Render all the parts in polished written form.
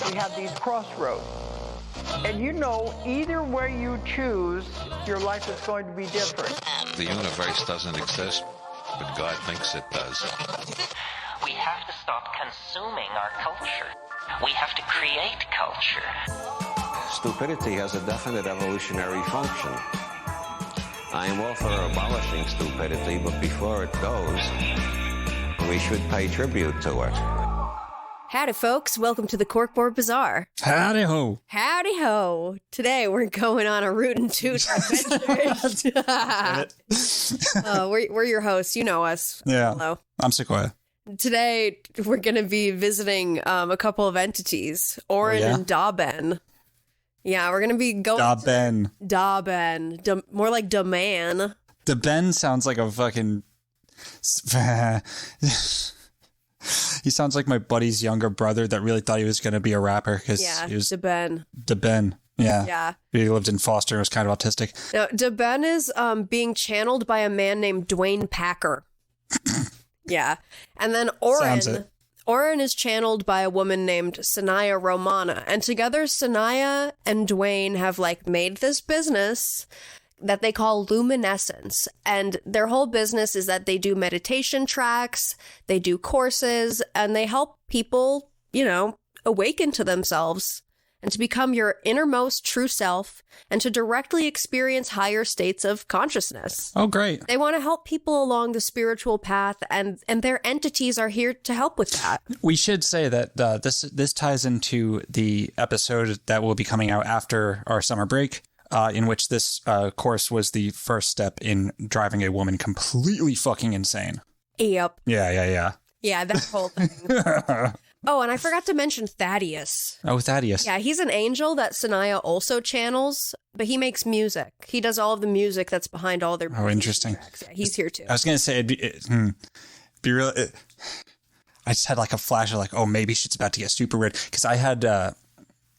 we have these crossroads. And you know, either way you choose, your life is going to be different. The universe doesn't exist, but God thinks it does. We have to stop consuming our culture. We have to create culture. Stupidity has a definite evolutionary function. I am all for abolishing stupidity, but before it goes, we should pay tribute to it. Howdy, folks. Welcome to the Corkboard Bazaar. Howdy ho. Howdy ho. Today we're going on a root and toot adventure. We're your hosts. You know us. Yeah. Hello. I'm Sequoia. Today we're going to be visiting a couple of entities, Orin and DaBen. Yeah, we're going to be going DaBen. DaBen. More like DaMan. DaBen sounds like a fucking... He sounds like my buddy's younger brother that really thought he was going to be a rapper because he was DaBen. DaBen. Yeah. Yeah. He lived in Foster and was kind of autistic. Now, DaBen is being channeled by a man named Dwayne Packer. Yeah. And then Orin is channeled by a woman named Sanaya Romana. And together, Sanaya and Dwayne have made this business that they call Luminescence. And their whole business is that they do meditation tracks, they do courses, and they help people, awaken to themselves and to become your innermost true self and to directly experience higher states of consciousness. Oh, great. They want to help people along the spiritual path, and their entities are here to help with that. We should say that this ties into the episode that will be coming out after our summer break, in which this course was the first step in driving a woman completely fucking insane. Yep. Yeah. Yeah, that whole thing. Oh, and I forgot to mention Thaddeus. Oh, Thaddeus. Yeah, he's an angel that Sanaya also channels, but he makes music. He does all of the music that's behind all their... Oh, interesting. Tracks. Yeah, he's here too. I was going to say, it'd be real... I just had a flash of oh, maybe shit's about to get super weird. Because I had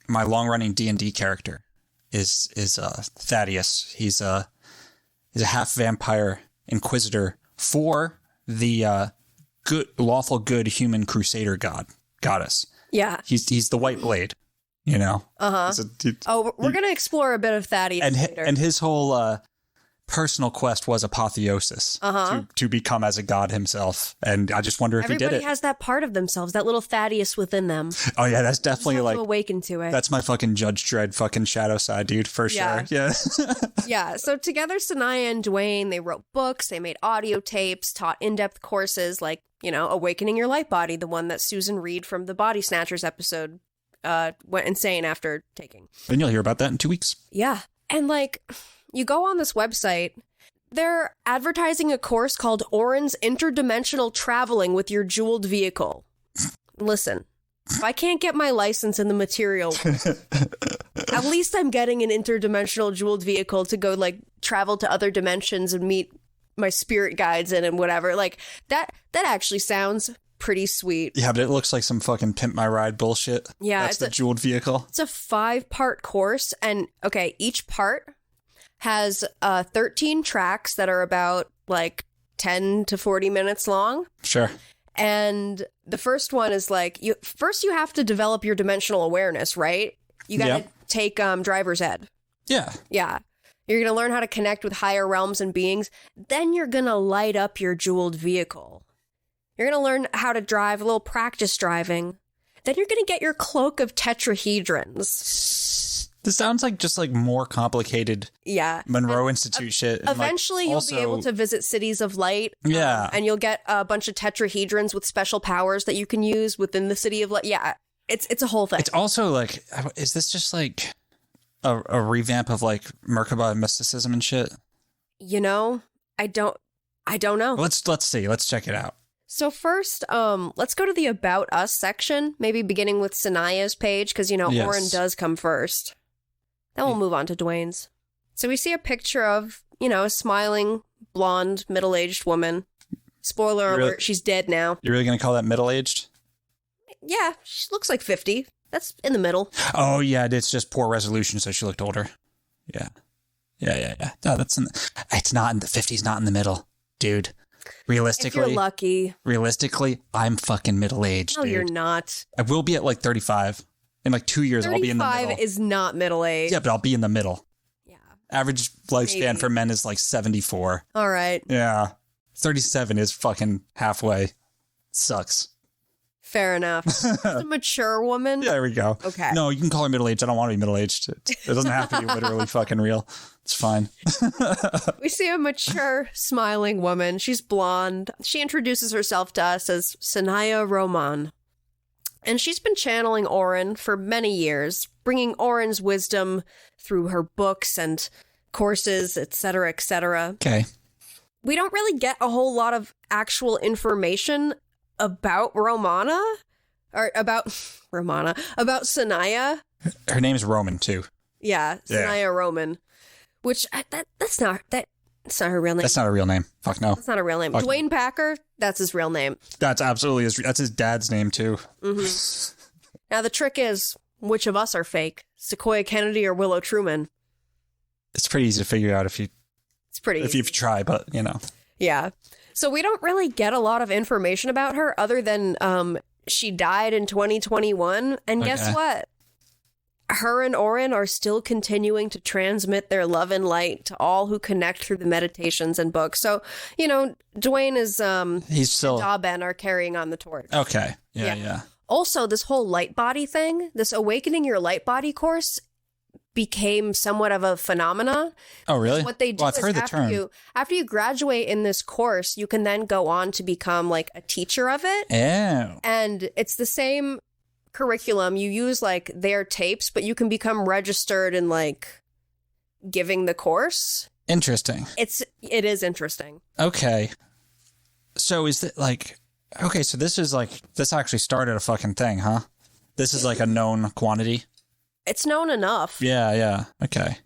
my long-running D&D character is Thaddeus. He's a half vampire inquisitor for the lawful good human crusader goddess. Yeah. He's the White Blade, Uh-huh. We're going to explore a bit of Thaddeus later. And his whole personal quest was apotheosis to become as a god himself. And I just wonder if he did it. Everybody has that part of themselves, that little Thaddeus within them. Oh, yeah, that's definitely to awaken to it. That's my fucking Judge Dredd fucking shadow side, dude, for sure. Yeah. Yeah, so together, Sanaya and Dwayne, they wrote books, they made audio tapes, taught in-depth courses like, Awakening Your Light Body, the one that Susan Reed from the Body Snatchers episode went insane after taking. And you'll hear about that in 2 weeks. Yeah. And you go on this website, they're advertising a course called Orin's Interdimensional Traveling with Your Jeweled Vehicle. Listen, if I can't get my license in the material, at least I'm getting an interdimensional jeweled vehicle to go travel to other dimensions and meet my spirit guides in and whatever. That actually sounds pretty sweet. Yeah, but it looks like some fucking Pimp My Ride bullshit. Yeah. That's the jeweled vehicle. It's a 5-part course. And okay, each part has 13 tracks that are about 10 to 40 minutes long. Sure. And the first one is you have to develop your dimensional awareness, right? You got to take driver's ed. Yeah. Yeah. You're going to learn how to connect with higher realms and beings. Then you're going to light up your jeweled vehicle. You're going to learn how to drive, a little practice driving. Then you're going to get your cloak of tetrahedrons. This sounds just more complicated. Yeah. Monroe Institute shit. And eventually you'll be able to visit cities of light. Yeah. And you'll get a bunch of tetrahedrons with special powers that you can use within the city of light. Yeah. It's a whole thing. It's also is this just a revamp of Merkaba mysticism and shit? I don't know. Let's see. Let's check it out. So first, let's go to the About Us section, maybe beginning with Sanaya's page, because, Yes. Orin does come first. Then we'll move on to Dwayne's. So we see a picture of, a smiling, blonde, middle-aged woman. Spoiler alert, she's dead now. You're really going to call that middle-aged? Yeah, she looks like 50. That's in the middle. Oh, yeah, it's just poor resolution, so she looked older. Yeah. No, it's not in the 50s, not in the middle, dude. Realistically, if you're lucky. Realistically, I'm fucking middle-aged, No, dude. you're not. I will be at 35. In like 2 years, I'll be in the middle. 35 is not middle age. Yeah, but I'll be in the middle. Yeah. Average lifespan Maybe. for men is like 74. All right. Yeah. 37 is fucking halfway. Sucks. Fair enough. Just a mature woman. Yeah, there we go. Okay. No, you can call her middle-aged. I don't want to be middle-aged. It doesn't have to be literally fucking real. It's fine. We see a mature, smiling woman. She's blonde. She introduces herself to us as Sanaya Roman. And she's been channeling Orin for many years, bringing Orin's wisdom through her books and courses, etc., etc. Okay. We don't really get a whole lot of actual information about Romana, or about Sanaya. Her name's Roman, too. Yeah, Sanaya Roman. Which, that's not her real name. That's not a real name. Fuck no. That's not a real name. Fuck Dwayne no. Packer, that's his real name. That's absolutely that's his dad's name, too. Mm-hmm. Now, the trick is, which of us are fake? Sequoia Kennedy or Willow Truman? It's pretty easy to figure out if you try, but, you know. Yeah. So we don't really get a lot of information about her other than she died in 2021. And guess what? Her and Orin are still continuing to transmit their love and light to all who connect through the meditations and books. So, Dwayne is He's still and DaBen are carrying on the torch. Okay. Yeah. Also, this whole light body thing, this Awakening Your Light Body course became somewhat of a phenomena. Oh, really? What they do I've is heard the term. after you graduate in this course, you can then go on to become like a teacher of it. Oh. And it's the same curriculum. You use like their tapes, but you can become registered in like giving the course. Interesting. It is interesting. Okay. So is it like, okay, so this actually started a fucking thing, huh? This is like a known quantity? It's known enough. Yeah. Okay.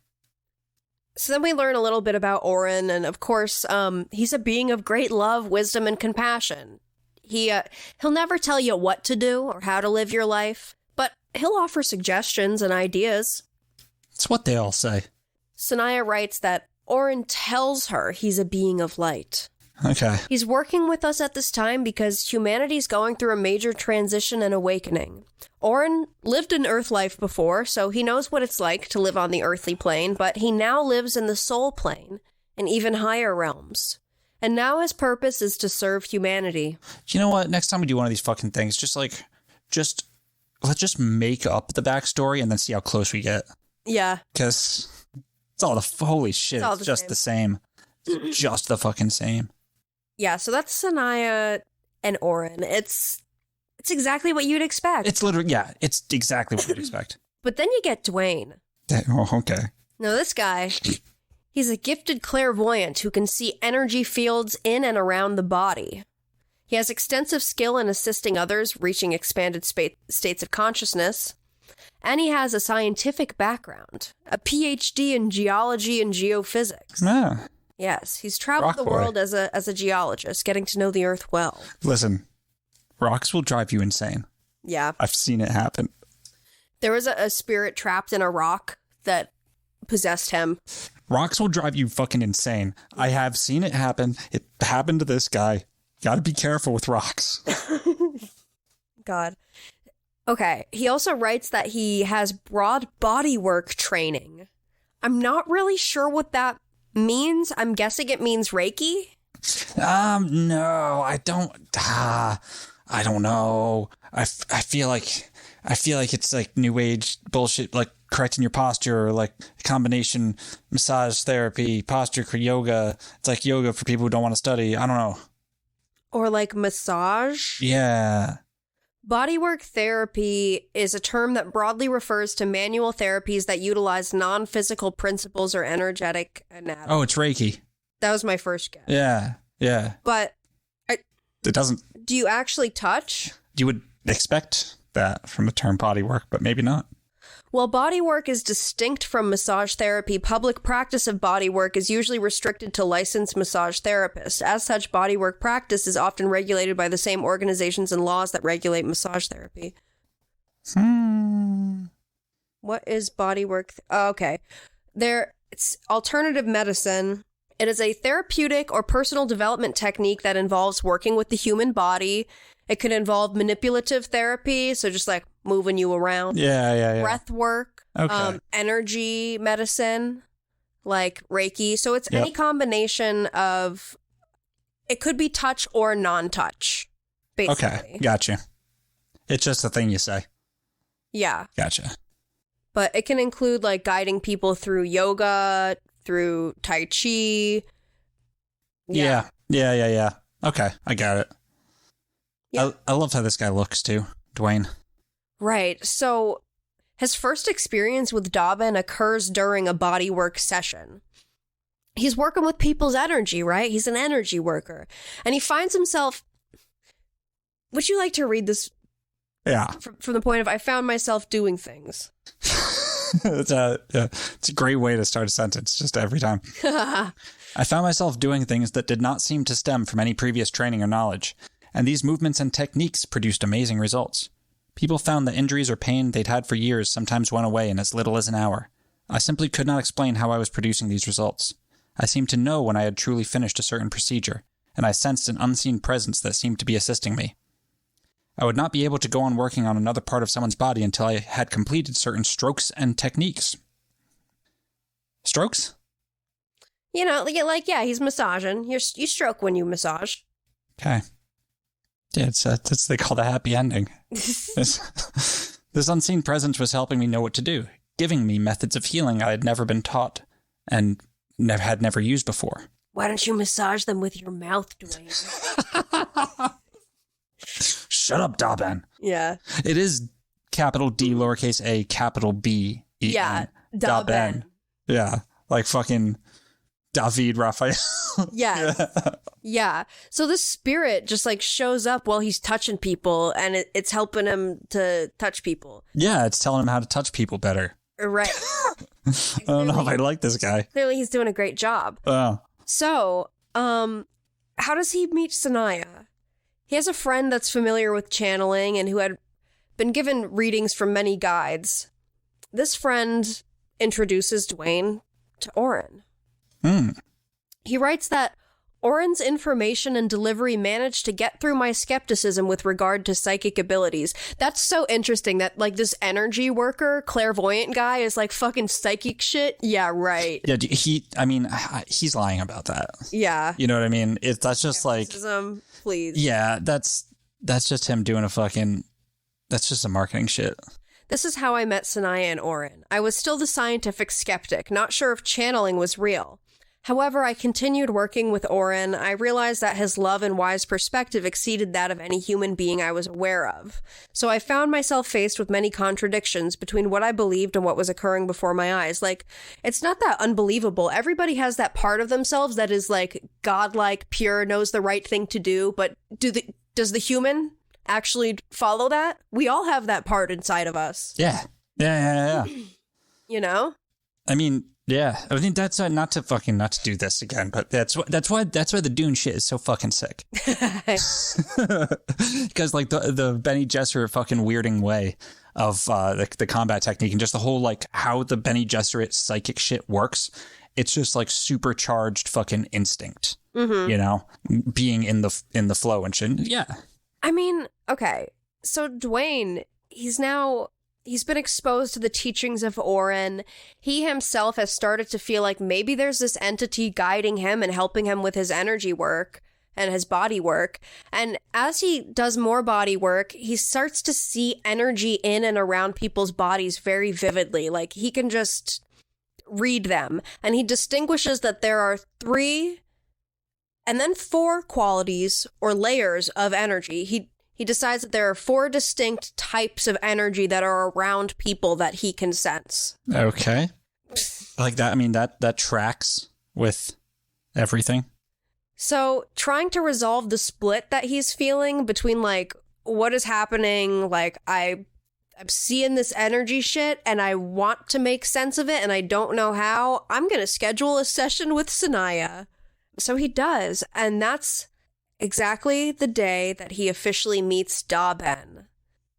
So then we learn a little bit about Orin, and of course, he's a being of great love, wisdom, and compassion. He'll never tell you what to do or how to live your life, but he'll offer suggestions and ideas. It's what they all say. Sanaya writes that Orin tells her he's a being of light. Okay. He's working with us at this time because humanity's going through a major transition and awakening. Orin lived an Earth life before, so he knows what it's like to live on the earthly plane, but he now lives in the soul plane and even higher realms. And now his purpose is to serve humanity. You know what? Next time we do one of these fucking things, let's just make up the backstory and then see how close we get. Yeah. Because it's all holy shit. It's just the same. It's just the fucking same. Yeah, so that's Sanaya and Orin. It's exactly what you'd expect. It's literally, yeah, it's exactly what you'd expect. But then you get Dwayne. Oh, okay. Now, this guy, he's a gifted clairvoyant who can see energy fields in and around the body. He has extensive skill in assisting others reaching expanded states of consciousness. And he has a scientific background, a PhD in geology and geophysics. Yeah. Yes, he's traveled the world as a geologist, getting to know the Earth well. Listen, rocks will drive you insane. Yeah. I've seen it happen. There was a spirit trapped in a rock that possessed him. Rocks will drive you fucking insane. I have seen it happen. It happened to this guy. Gotta be careful with rocks. God. Okay, he also writes that he has broad bodywork training. I'm not really sure what that means. I'm guessing it means Reiki. No, I don't know. I feel like it's like new age bullshit, like correcting your posture, or like a combination massage therapy, posture yoga. It's like yoga for people who don't want to study. I don't know. Or like massage? Yeah. Bodywork therapy is a term that broadly refers to manual therapies that utilize non-physical principles or energetic anatomy. Oh, it's Reiki. That was my first guess. Yeah. But It doesn't. Do you actually touch? You would expect that from the term bodywork, but maybe not. While bodywork is distinct from massage therapy, public practice of bodywork is usually restricted to licensed massage therapists. As such, bodywork practice is often regulated by the same organizations and laws that regulate massage therapy. What is bodywork? Okay. It's alternative medicine. It is a therapeutic or personal development technique that involves working with the human body It could involve manipulative therapy, so just like moving you around. Yeah. Breath work, Okay. energy medicine, like Reiki. So it's any combination of, it could be touch or non-touch, basically. Okay, gotcha. It's just a thing you say. Yeah. Gotcha. But it can include like guiding people through yoga, through Tai Chi. Yeah. Okay, I got it. Yeah. I love how this guy looks too, Dwayne. Right. So his first experience with DaBen occurs during a bodywork session. He's working with people's energy, right? He's an energy worker. And he finds himself... Would you like to read this? Yeah. From the point of, I found myself doing things. It's a great way to start a sentence, just every time. I found myself doing things that did not seem to stem from any previous training or knowledge, and these movements and techniques produced amazing results. People found that injuries or pain they'd had for years sometimes went away in as little as an hour. I simply could not explain how I was producing these results. I seemed to know when I had truly finished a certain procedure, and I sensed an unseen presence that seemed to be assisting me. I would not be able to go on working on another part of someone's body until I had completed certain strokes and techniques. Strokes? You know, like, he's massaging. You stroke when you massage. Okay. Yeah, that's what they call the happy ending. This unseen presence was helping me know what to do, giving me methods of healing I had never been taught and had never used before. Why don't you massage them with your mouth, Dwayne? Shut up, DaBen. Yeah. It is capital D, lowercase a, capital B, E-N. Yeah, DaBen. Yeah, like fucking David Raphael. Yeah. So this spirit just like shows up while he's touching people, and it's helping him to touch people. Yeah, it's telling him how to touch people better. Right. I don't know if I like this guy. Clearly he's doing a great job. Oh. So, how does he meet Sanaya? He has a friend that's familiar with channeling and who had been given readings from many guides. This friend introduces Dwayne to Orin. He writes that Orin's information and delivery managed to get through my skepticism with regard to psychic abilities. That's so interesting that, like, this energy worker, clairvoyant guy is like fucking psychic shit. Yeah, right. Yeah, he's lying about that. Yeah. You know what I mean? That's just like... Please. Yeah, that's just him doing that's just a marketing shit. This is how I met Sanaya and Orin. I was still the scientific skeptic, not sure if channeling was real. However, I continued working with Orin. I realized that his love and wise perspective exceeded that of any human being I was aware of. So I found myself faced with many contradictions between what I believed and what was occurring before my eyes. Like, it's not that unbelievable. Everybody has that part of themselves that is like godlike, pure, knows the right thing to do, but does the human actually follow that? We all have that part inside of us. Yeah. You know? I mean, yeah. I mean, that's not to do this again, but that's why the Dune shit is so fucking sick. Because like the Bene Gesserit fucking weirding way of the combat technique and just the whole like how the Bene Gesserit psychic shit works. It's just like supercharged fucking instinct, you know, being in the flow and shit. Yeah. I mean, okay. So Dwayne, he's been exposed to the teachings of Orin. He himself has started to feel like maybe there's this entity guiding him and helping him with his energy work and his body work. And as he does more body work, he starts to see energy in and around people's bodies very vividly. Like, he can just read them. And he distinguishes that there are 3 and then 4 qualities or layers of energy. He decides that there are 4 distinct types of energy that are around people that he can sense. Okay. Like that, I mean, that tracks with everything. So trying to resolve the split that he's feeling between like what is happening, like I'm seeing this energy shit and I want to make sense of it and I don't know how, I'm going to schedule a session with Sanaya. So he does, and that's exactly the day that he officially meets DaBen.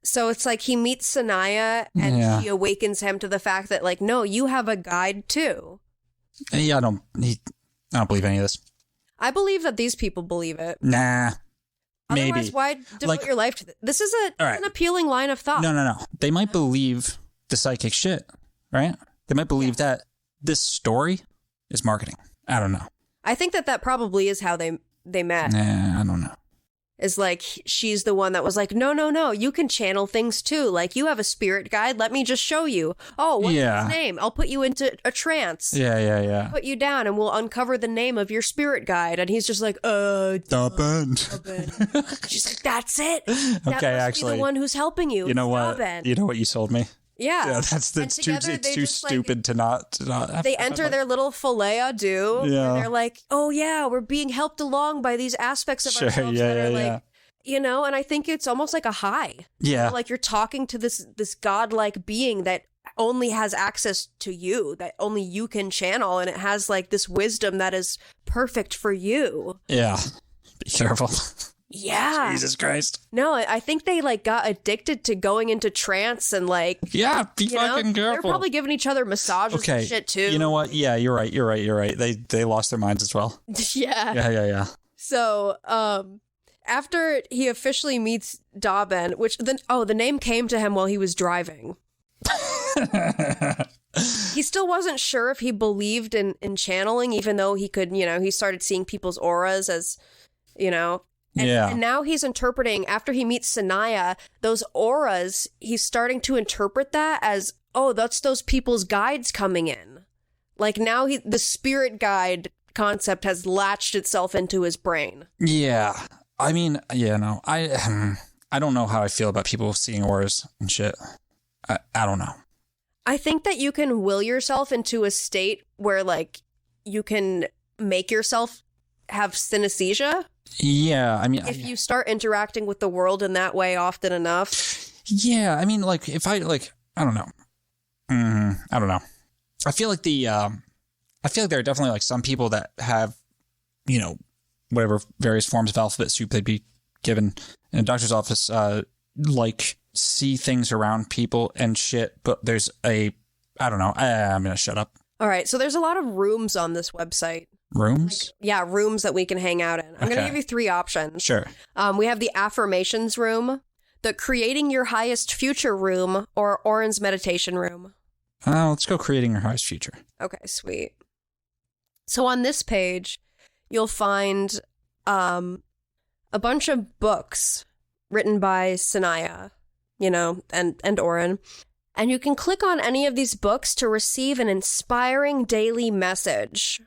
So it's like he meets Sanaya and she awakens him to the fact that like, no, you have a guide too. Yeah, I don't believe any of this. I believe that these people believe it. Nah. Maybe. Otherwise, why devote Like- your life to this? This is All right. an appealing line of thought. No. They might believe the psychic shit, right? They might believe that this story is marketing. I don't know. I think that probably is how they met. Nah, I don't know. Is like, she's the one that was like, no, you can channel things too. Like, you have a spirit guide. Let me just show you. Oh, what's his name? I'll put you into a trance. Yeah. Put you down and we'll uncover the name of your spirit guide. And he's just like, DaBen. She's like, that's it. That must actually, be the one who's helping you. You know what? DaBen. You know what you sold me? Yeah. That's too stupid to not have. They enter their little filet à deux. Yeah. And they're like, oh yeah, we're being helped along by these aspects of ourselves that are like, you know, and I think it's almost like a high. Yeah. You know, like you're talking to this godlike being that only has access to you, that only you can channel, and it has like this wisdom that is perfect for you. Yeah. Be careful. Yeah. Jesus Christ. No, I think they like got addicted to going into trance and like, Yeah, be fucking They're careful. probably giving each other massages and shit too. You know what? Yeah, you're right. They lost their minds as well. Yeah. Yeah. So, after he officially meets DaBen, which the name came to him while he was driving. He still wasn't sure if he believed in channeling, even though he could, he started seeing people's auras as, And now he's interpreting, after he meets Sanaya, those auras, he's starting to interpret that as, oh, that's those people's guides coming in. Like now the spirit guide concept has latched itself into his brain. Yeah. I mean, no. I don't know how I feel about people seeing auras and shit. I don't know. I think that you can will yourself into a state where like you can make yourself have synesthesia. Yeah, I mean, if you start interacting with the world in that way often enough. Yeah, I mean, like if I I don't know. I don't know. I feel like there are definitely like some people that have, whatever various forms of alphabet soup they'd be given in a doctor's office, like see things around people and shit. But there's I don't know. I'm gonna shut up. All right, so there's a lot of rooms on this website. Rooms? Rooms that we can hang out in. I'm going to give you 3 options. Sure. We have the affirmations room, the creating your highest future room, or Orin's meditation room. Let's go creating your highest future. Okay, sweet. So on this page, you'll find a bunch of books written by Sanaya, and Orin. And you can click on any of these books to receive an inspiring daily message.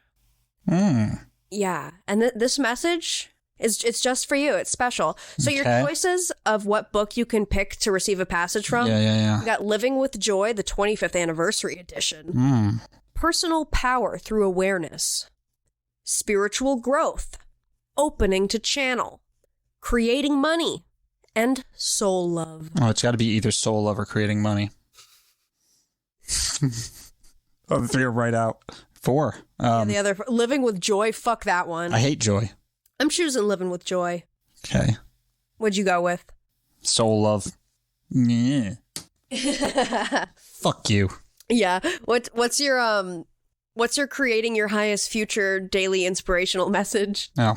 Yeah, and this message it's just for you. It's special. So your choices of what book you can pick to receive a passage from. Yeah. You got Living with Joy, the 25th anniversary edition. Personal Power Through Awareness. Spiritual Growth. Opening to Channel. Creating Money. And Soul Love. Oh, it's got to be either soul love or creating money. Oh, the 3 are right out. 4. The other, Living with Joy, fuck that one. I hate joy. I'm choosing Living with Joy. Okay. What'd you go with? Soul love. Yeah. Fuck you. Yeah. What's your creating your highest future daily inspirational message? Oh.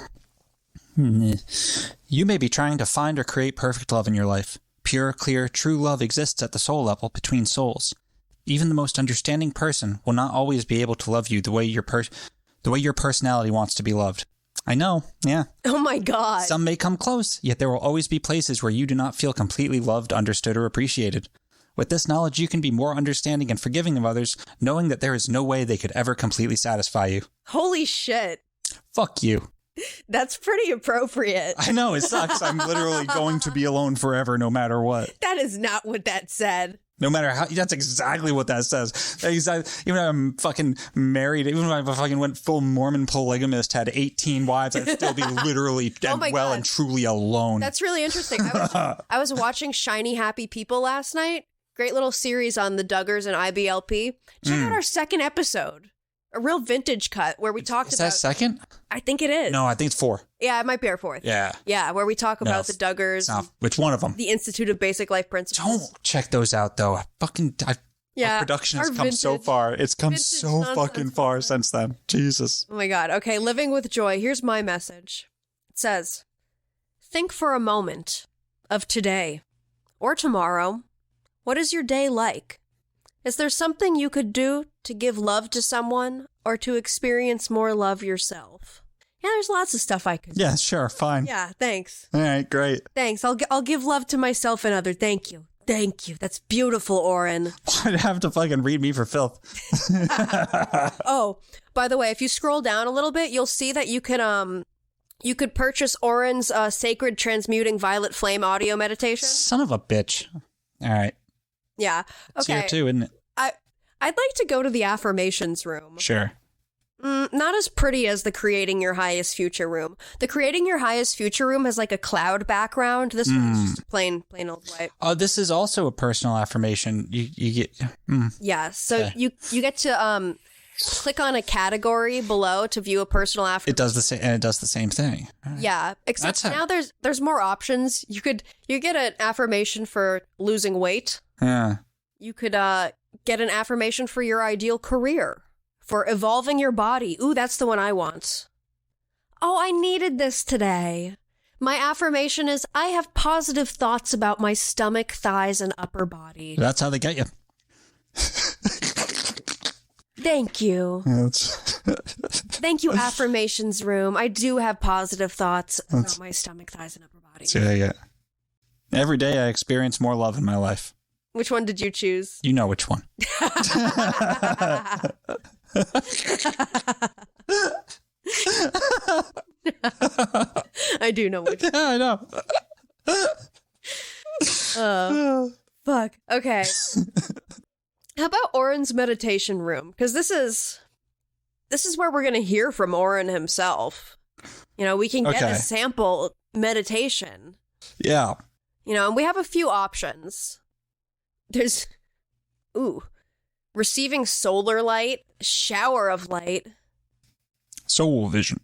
You may be trying to find or create perfect love in your life. Pure, clear, true love exists at the soul level between souls. Even the most understanding person will not always be able to love you the way your personality wants to be loved. I know, yeah. Oh my God. Some may come close, yet there will always be places where you do not feel completely loved, understood, or appreciated. With this knowledge, you can be more understanding and forgiving of others, knowing that there is no way they could ever completely satisfy you. Holy shit. Fuck you. That's pretty appropriate. I know, it sucks. I'm literally going to be alone forever no matter what. That is not what that said. No matter how, that's exactly what that says. Even if I'm fucking married, even if I fucking went full Mormon polygamist, had 18 wives, I'd still be literally and truly alone. That's really interesting. I was watching Shiny Happy People last night. Great little series on the Duggars and IBLP. Check out our 2nd episode. A real vintage cut where we talked about... Is that 2nd? I think it is. No, I think it's 4. Yeah, it might be our 4th. Yeah. Yeah, where we talk about the Duggars. Which one of them? The Institute of Basic Life Principles. Don't check those out, though. Our production has come so far. It's come so fucking far since then. Jesus. Oh my God. Okay, Living with Joy. Here's my message. It says, think for a moment of today or tomorrow. What is your day like? Is there something you could do to give love to someone or to experience more love yourself? Yeah, there's lots of stuff I could do. Yeah, sure, fine. Yeah, thanks. All right, great. Thanks. I'll give love to myself and other. Thank you. Thank you. That's beautiful, Orin. Why'd you have to fucking read me for filth? Oh, by the way, if you scroll down a little bit, you'll see that you could purchase Orin's Sacred Transmuting Violet Flame audio meditation. Son of a bitch. All right. Yeah. It's Okay. here too, isn't it? I'd like to go to the affirmations room. Sure. Not as pretty as the Creating Your Highest Future room. The Creating Your Highest Future room has like a cloud background. This one's just plain old white. Oh, this is also a personal affirmation. You get. Yeah. So Okay. you get to click on a category below to view a personal affirmation. It does the same, and it does the same thing. Yeah, except That's now there's more options. You get an affirmation for losing weight. Yeah. You could get an affirmation for your ideal career, for evolving your body. Ooh, that's the one I want. Oh, I needed this today. My affirmation is I have positive thoughts about my stomach, thighs, and upper body. That's how they get you. Thank you. That's Thank you, affirmations room. I do have positive thoughts about my stomach, thighs, and upper body. yeah. Every day I experience more love in my life. Which one did you choose? You know which one. I do know which one. Yeah, I know. Fuck. Okay. How about Orin's meditation room? Because this is where we're going to hear from Orin himself. You know, we can get Okay. a sample meditation. Yeah. You know, and we have a few options. There's, receiving solar light, shower of light, Soul vision.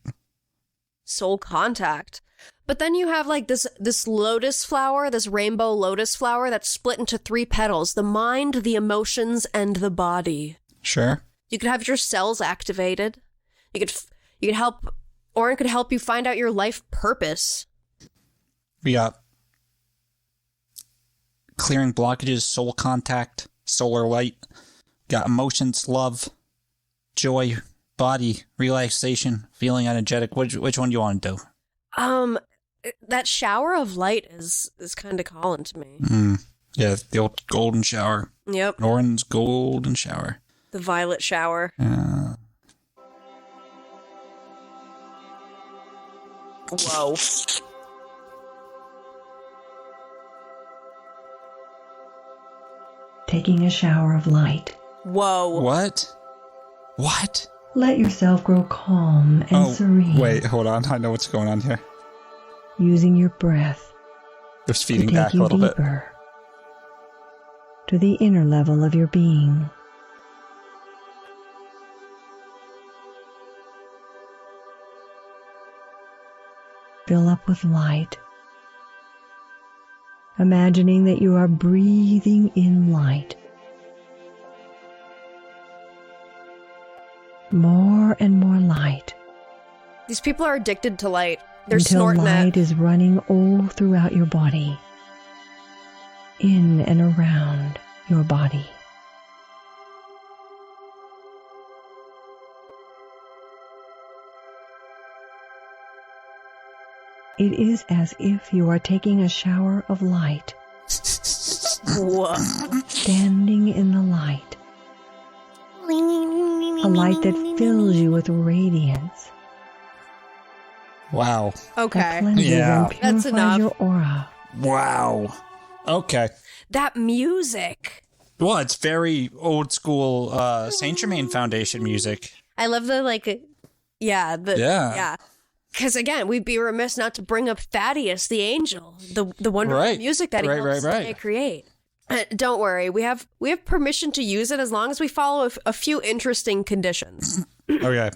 soul contact. But then you have like this lotus flower, this rainbow lotus flower that's split into 3 petals: the mind, the emotions, and the body. Sure. You could have your cells activated. You could help, Orin could help you find out your life purpose. We got clearing blockages, soul contact, solar light. Got emotions, love, joy, body, relaxation, feeling energetic. Which one do you want to do? That shower of light is kind of calling to me. Yeah, the old golden shower. Yep, Orin's golden shower. the violet shower. Whoa. Taking a shower of light. Whoa. What? What? Let yourself grow calm and serene. Wait, hold on. I know what's going on here. Using your breath Just to feeding take back a you little bit. deeper to the inner level of your being. Fill up with light, imagining that you are breathing in light. More and more light, These people are addicted to light. They're until snorting light it. is running all throughout your body, in and around your body. It is as if you are taking a shower of light, Whoa. standing in the light, a light that fills you with radiance, Wow. that Okay. cleanses Yeah. and That's purifies enough. your aura. Wow. Okay. That music. Well, it's very old school Saint Germain Foundation music. I love the Yeah. yeah. Because again, we'd be remiss not to bring up Thaddeus the angel, the wonderful Right. music that he helps Right. create. Don't worry, we have permission to use it as long as we follow a few interesting conditions. Okay.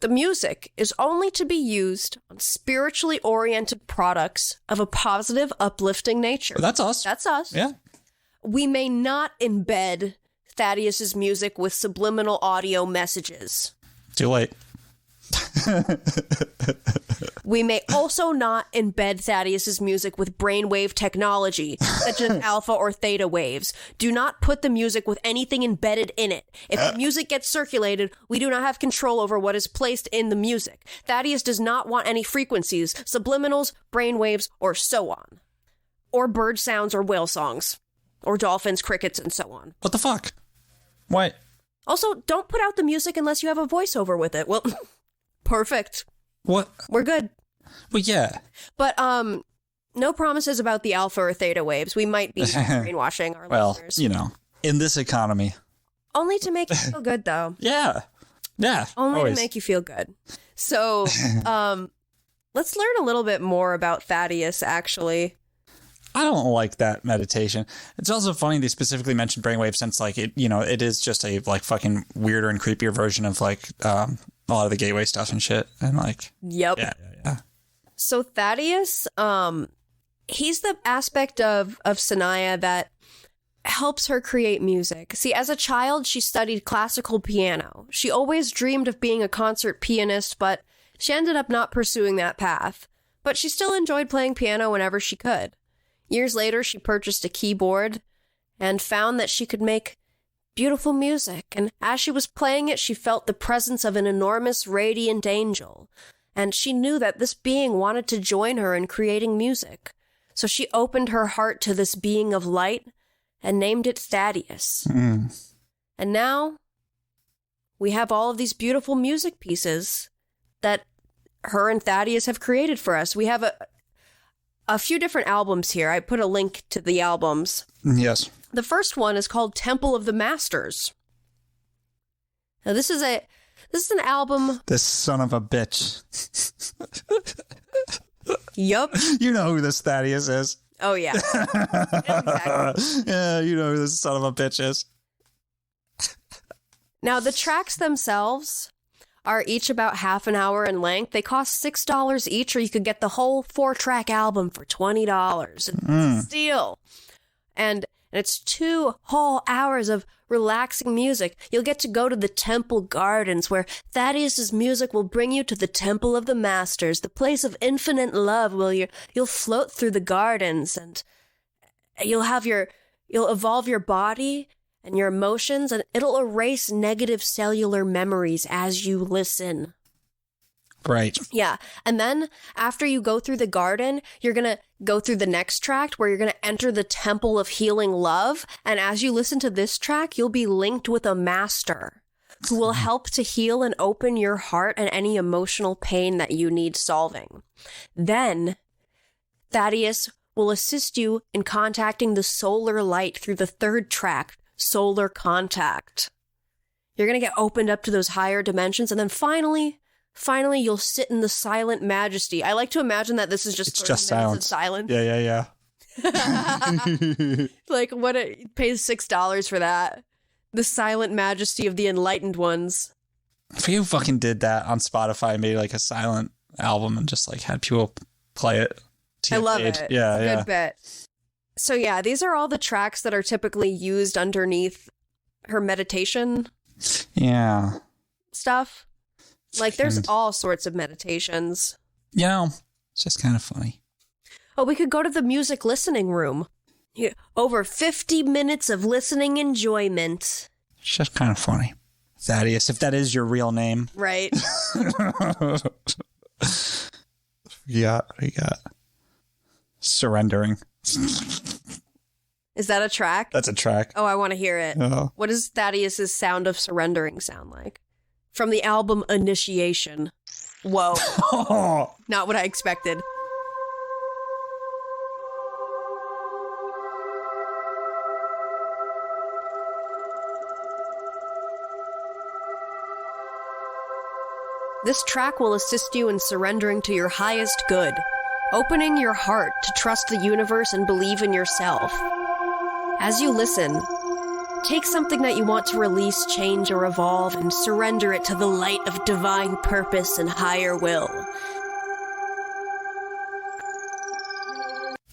The music is only to be used on spiritually oriented products of a positive, uplifting nature. Well, that's us. That's us. Yeah. We may not embed Thaddeus's music with subliminal audio messages. Too late. We may also not embed Thaddeus's music with brainwave technology, such as alpha or theta waves. Do not put the music with anything embedded in it. If the music gets circulated, we do not have control over what is placed in the music. Thaddeus does not want any frequencies, subliminals, brainwaves, or so on. Or bird sounds or whale songs. Or dolphins, crickets, and so on. What the fuck? What? Also, don't put out the music unless you have a voiceover with it. Well, perfect. What? We're good. Well, yeah. But, no promises about the alpha or theta waves. We might be brainwashing our listeners. Well, you know, in this economy. Only to make you feel good, though. Yeah. Yeah. Only always. to make you feel good. So, let's learn a little bit more about Thaddeus, actually. I don't like that meditation. It's also funny they specifically mentioned brainwave since, like, it, you know, it is just a, like, fucking weirder and creepier version of, like, a lot of the gateway stuff and shit. And, like... Yep. Yeah. So Thaddeus, he's the aspect of Sanaya that helps her create music. See, as a child, she studied classical piano. She always dreamed of being a concert pianist, but she ended up not pursuing that path. But she still enjoyed playing piano whenever she could. Years later, she purchased a keyboard and found that she could make beautiful music. And as she was playing it, she felt the presence of an enormous, radiant angel. And she knew that this being wanted to join her in creating music. So she opened her heart to this being of light and named it Thaddeus. And now we have all of these beautiful music pieces that her and Thaddeus have created for us. We have a few different albums here. I put a link to the albums. Yes. The first one is called Temple of the Masters. Now this is an album. This son of a bitch. Yup. You know who this Thaddeus is. Oh, yeah. Exactly. Yeah, you know who this son of a bitch is. Now, the tracks themselves are each about half an hour in length. They cost $6 each, or you could get the whole 4-track album for $20. It's a steal. And it's 2 whole hours of relaxing music. You'll get to go to the temple gardens where Thaddeus's music will bring you to the Temple of the Masters, the place of infinite love where you'll float through the gardens and you'll evolve your body and your emotions, and it'll erase negative cellular memories as you listen. Right. Yeah. And then after you go through the garden, you're going to go through the next track where you're going to enter the Temple of Healing Love. And as you listen to this track, you'll be linked with a master who will help to heal and open your heart and any emotional pain that you need solving. Then Thaddeus will assist you in contacting the solar light through the 3rd track, Solar Contact. You're going to get opened up to those higher dimensions. And then finally, you'll sit in the silent majesty. I like to imagine that this is just 30 minutes silence. of silence. Yeah. Like, what it pays $6 for that. The silent majesty of the enlightened ones. If you fucking did that on Spotify, made like a silent album and just like had people play it. I love it. Yeah. Good bit. So yeah, these are all the tracks that are typically used underneath her meditation stuff. Like, there's all sorts of meditations. You know, it's just kind of funny. Oh, we could go to the music listening room. Yeah, over 50 minutes of listening enjoyment. It's just kind of funny. Thaddeus, if that is your real name. Right. Yeah. Surrendering. Is that a track? That's a track. Oh, I want to hear it. Oh. What does Thaddeus's sound of surrendering sound like? From the album Initiation. Whoa. Not what I expected. This track will assist you in surrendering to your highest good, opening your heart to trust the universe and believe in yourself. As you listen, take something that you want to release, change, or evolve and surrender it to the light of divine purpose and higher will.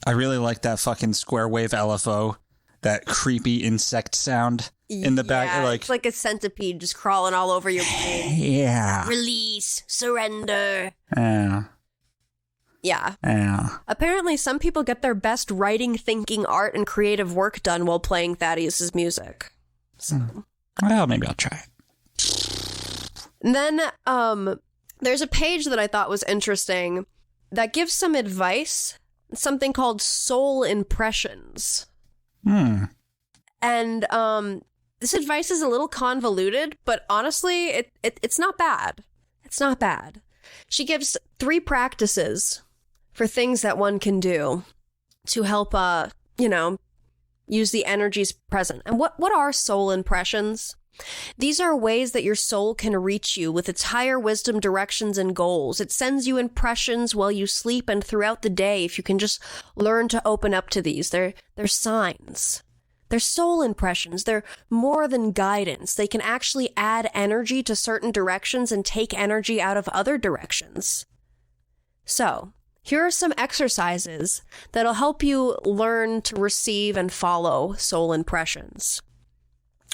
I really like that fucking square wave LFO, that creepy insect sound in the back. Yeah, Like, it's like a centipede just crawling all over your brain. yeah. Release, surrender. Yeah. Yeah. Yeah. Apparently, some people get their best writing, thinking, art, and creative work done while playing Thaddeus's music. So. Well, maybe I'll try it. And then there's a page that I thought was interesting that gives some advice, something called soul impressions. And this advice is a little convoluted, but honestly, it's not bad. It's not bad. She gives 3 practices for things that one can do to help, use the energies present. And what are soul impressions? These are ways that your soul can reach you with its higher wisdom, directions, and goals. It sends you impressions while you sleep and throughout the day if you can just learn to open up to these. They're signs. They're soul impressions. They're more than guidance. They can actually add energy to certain directions and take energy out of other directions. So, here are some exercises that'll help you learn to receive and follow soul impressions.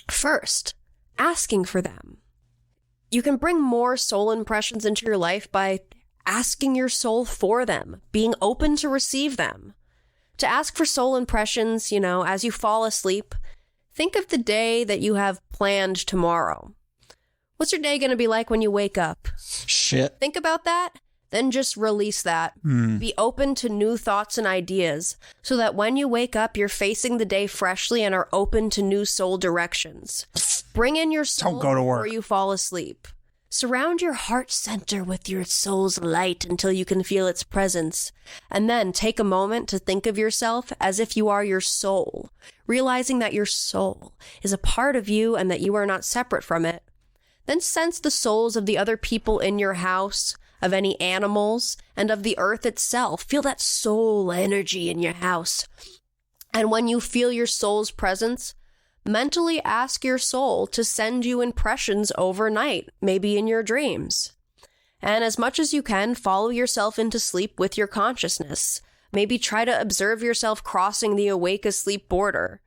First, asking for them. You can bring more soul impressions into your life by asking your soul for them, being open to receive them. To ask for soul impressions, as you fall asleep, think of the day that you have planned tomorrow. What's your day going to be like when you wake up? Shit. Think about that, then just release that. Be open to new thoughts and ideas so that when you wake up, you're facing the day freshly and are open to new soul directions. Bring in your soul Don't go to work before you fall asleep. Surround your heart center with your soul's light until you can feel its presence. And then take a moment to think of yourself as if you are your soul, realizing that your soul is a part of you and that you are not separate from it. Then sense the souls of the other people in your house, of any animals, and of the earth itself. Feel that soul energy in your house. And when you feel your soul's presence, mentally ask your soul to send you impressions overnight, maybe in your dreams. And as much as you can, follow yourself into sleep with your consciousness. Maybe try to observe yourself crossing the awake-asleep border.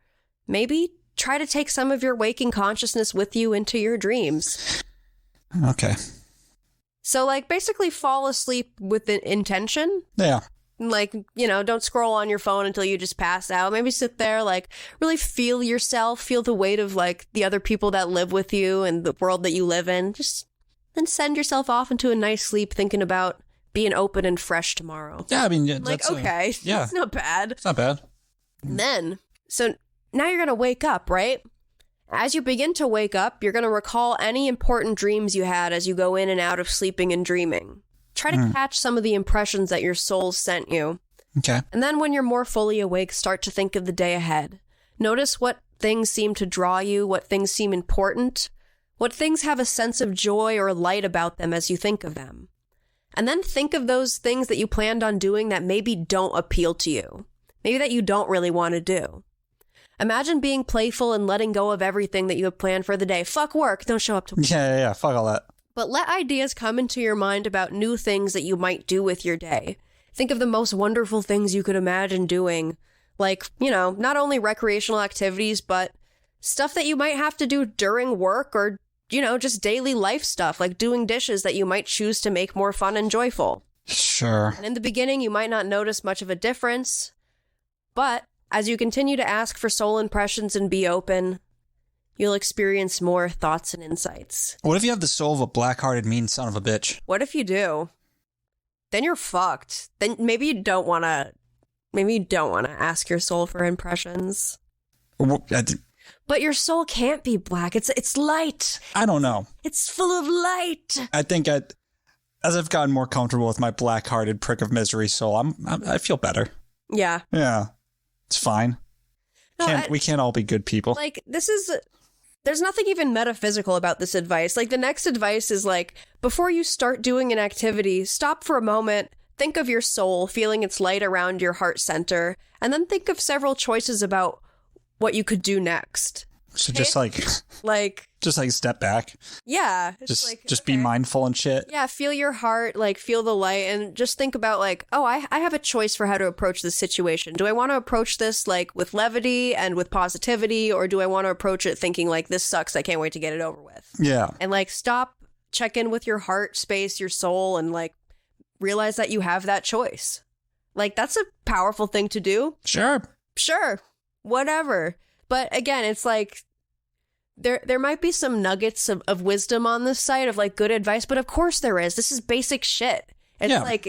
Maybe try to take some of your waking consciousness with you into your dreams. Okay. So, basically fall asleep with an intention. Yeah. Don't scroll on your phone until you just pass out. Maybe sit there, really feel yourself, feel the weight of, the other people that live with you and the world that you live in. Just then send yourself off into a nice sleep thinking about being open and fresh tomorrow. Yeah, I mean, that's okay. Yeah. It's not bad. It's not bad. And then, so now you're going to wake up, right? As you begin to wake up, you're going to recall any important dreams you had as you go in and out of sleeping and dreaming. Try to catch some of the impressions that your soul sent you. Okay. And then when you're more fully awake, start to think of the day ahead. Notice what things seem to draw you, what things seem important, what things have a sense of joy or light about them as you think of them. And then think of those things that you planned on doing that maybe don't appeal to you. Maybe that you don't really want to do. Imagine being playful and letting go of everything that you have planned for the day. Fuck work. Don't show up to work. Yeah. Fuck all that. But let ideas come into your mind about new things that you might do with your day. Think of the most wonderful things you could imagine doing. Not only recreational activities, but stuff that you might have to do during work or, just daily life stuff, like doing dishes that you might choose to make more fun and joyful. Sure. And in the beginning, you might not notice much of a difference, but as you continue to ask for soul impressions and be open, you'll experience more thoughts and insights. What if you have the soul of a black-hearted, mean son of a bitch? What if you do? Then you're fucked. Then maybe you don't want to ask your soul for impressions. But your soul can't be black. It's light. I don't know. It's full of light. I think as I've gotten more comfortable with my black-hearted prick of misery soul, I feel better. Yeah. Yeah. It's fine. No, we can't all be good people. There's nothing even metaphysical about this advice. The next advice is before you start doing an activity, stop for a moment, think of your soul, feeling its light around your heart center, and then think of several choices about what you could do next. So just step back. Yeah. Just be mindful and shit. Yeah, feel your heart, feel the light, and just think about I have a choice for how to approach this situation. Do I want to approach this with levity and with positivity, or do I want to approach it thinking this sucks, I can't wait to get it over with? Yeah. And stop, check in with your heart space, your soul, and realize that you have that choice. Like, that's a powerful thing to do. Sure. Whatever. But again, it's like there might be some nuggets of wisdom on this site of like good advice, but of course there is. This is basic shit. It's like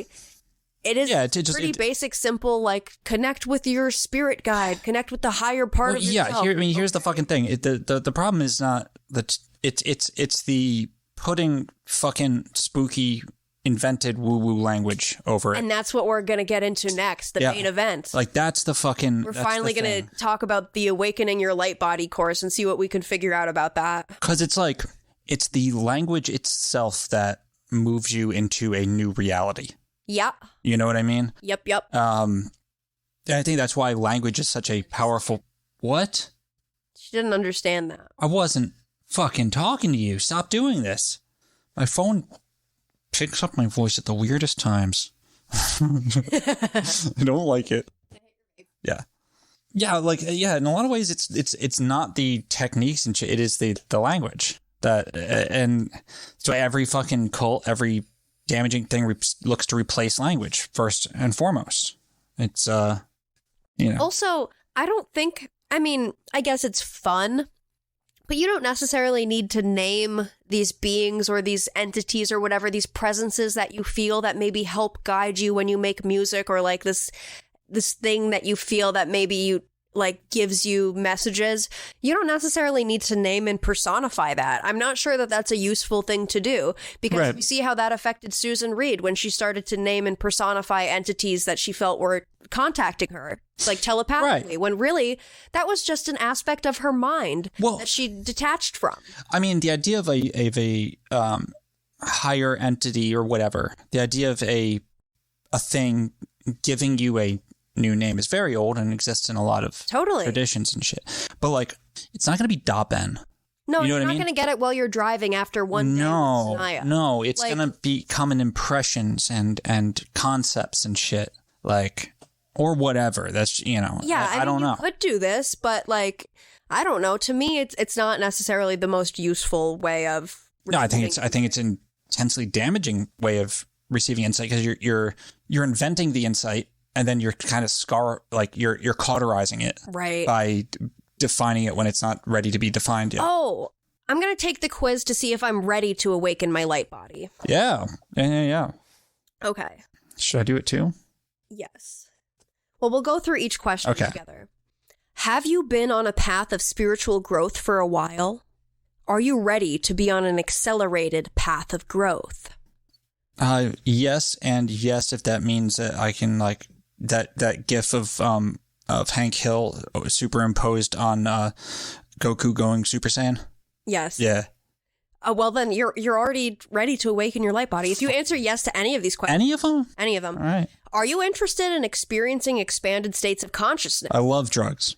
it is pretty basic, simple, like connect with your spirit guide, connect with the higher part of yourself. Here's the fucking thing. The problem is not that it's the putting fucking spooky invented woo-woo language over it. And that's what we're going to get into next, the main event. Like, that's the fucking... We're finally going to talk about the Awakening Your Light Body course and see what we can figure out about that. Because it's like, it's the language itself that moves you into a new reality. Yeah. You know what I mean? Yep. I think that's why language is such a powerful... What? She didn't understand that. I wasn't fucking talking to you. Stop doing this. My phone... picks up my voice at the weirdest times. I don't like it. Yeah. In a lot of ways, it's not the techniques and shit. It is the language that, and so every fucking cult, every damaging thing looks to replace language first and foremost. It's Also, I don't think. I mean, I guess it's fun. But you don't necessarily need to name these beings or these entities or whatever, these presences that you feel that maybe help guide you when you make music, or like this thing that you feel that maybe you like gives you messages. You don't necessarily need to name and personify that. I'm not sure that that's a useful thing to do, because we see how that affected Susan Reed when she started to name and personify entities that she felt were contacting her, like telepathically, when really that was just an aspect of her mind that she detached from. I mean, the idea of a higher entity or whatever, the idea of a thing giving you a new name is very old and exists in a lot of traditions and shit. But like, it's not going to be DaBen. No, you know you're not going to get it while you're driving after one day. No, it's like, going to be common impressions and concepts and shit, like, or whatever. That's, I don't know. You could do this, but like, I don't know. To me, it's not necessarily the most useful way of. No, I think it's an intensely damaging way of receiving insight, because you're inventing the insight. And then you're kind of you're cauterizing it by defining it when it's not ready to be defined yet. Oh, I'm going to take the quiz to see if I'm ready to awaken my light body. Yeah. Okay. Should I do it too? Yes. Well, we'll go through each question together. Have you been on a path of spiritual growth for a while? Are you ready to be on an accelerated path of growth? Yes, and yes, if that means that I can like that gif of Hank Hill superimposed on Goku going Super Saiyan. Yes. Yeah. Well, then you're already ready to awaken your light body. If you answer yes to any of these questions. Any of them? Any of them. All right. Are you interested in experiencing expanded states of consciousness? I love drugs.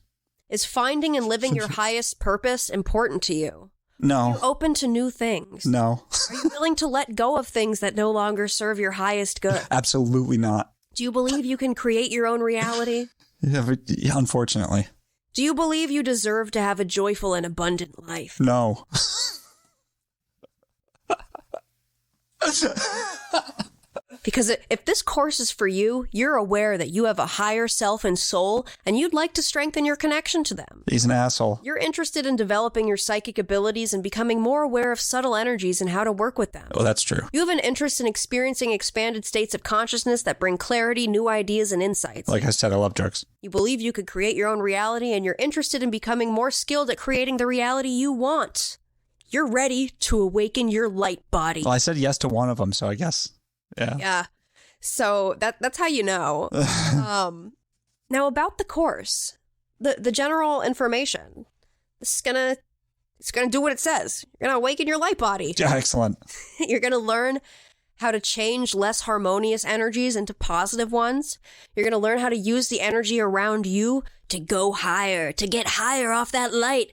Is finding and living your highest purpose important to you? No. Are you open to new things? No. Are you willing to let go of things that no longer serve your highest good? Absolutely not. Do you believe you can create your own reality? Yeah, unfortunately. Do you believe you deserve to have a joyful and abundant life? No. Because if this course is for you, you're aware that you have a higher self and soul, and you'd like to strengthen your connection to them. He's an asshole. You're interested in developing your psychic abilities and becoming more aware of subtle energies and how to work with them. Oh, that's true. You have an interest in experiencing expanded states of consciousness that bring clarity, new ideas, and insights. Like I said, I love drugs. You believe you could create your own reality, and you're interested in becoming more skilled at creating the reality you want. You're ready to awaken your light body. Well, I said yes to one of them, so I guess... Yeah. So that's how you know. Now about the course, the general information. It's gonna do what it says. You're gonna awaken your light body. Yeah, excellent. You're gonna learn how to change less harmonious energies into positive ones. You're gonna learn how to use the energy around you to go higher, to get higher off that light.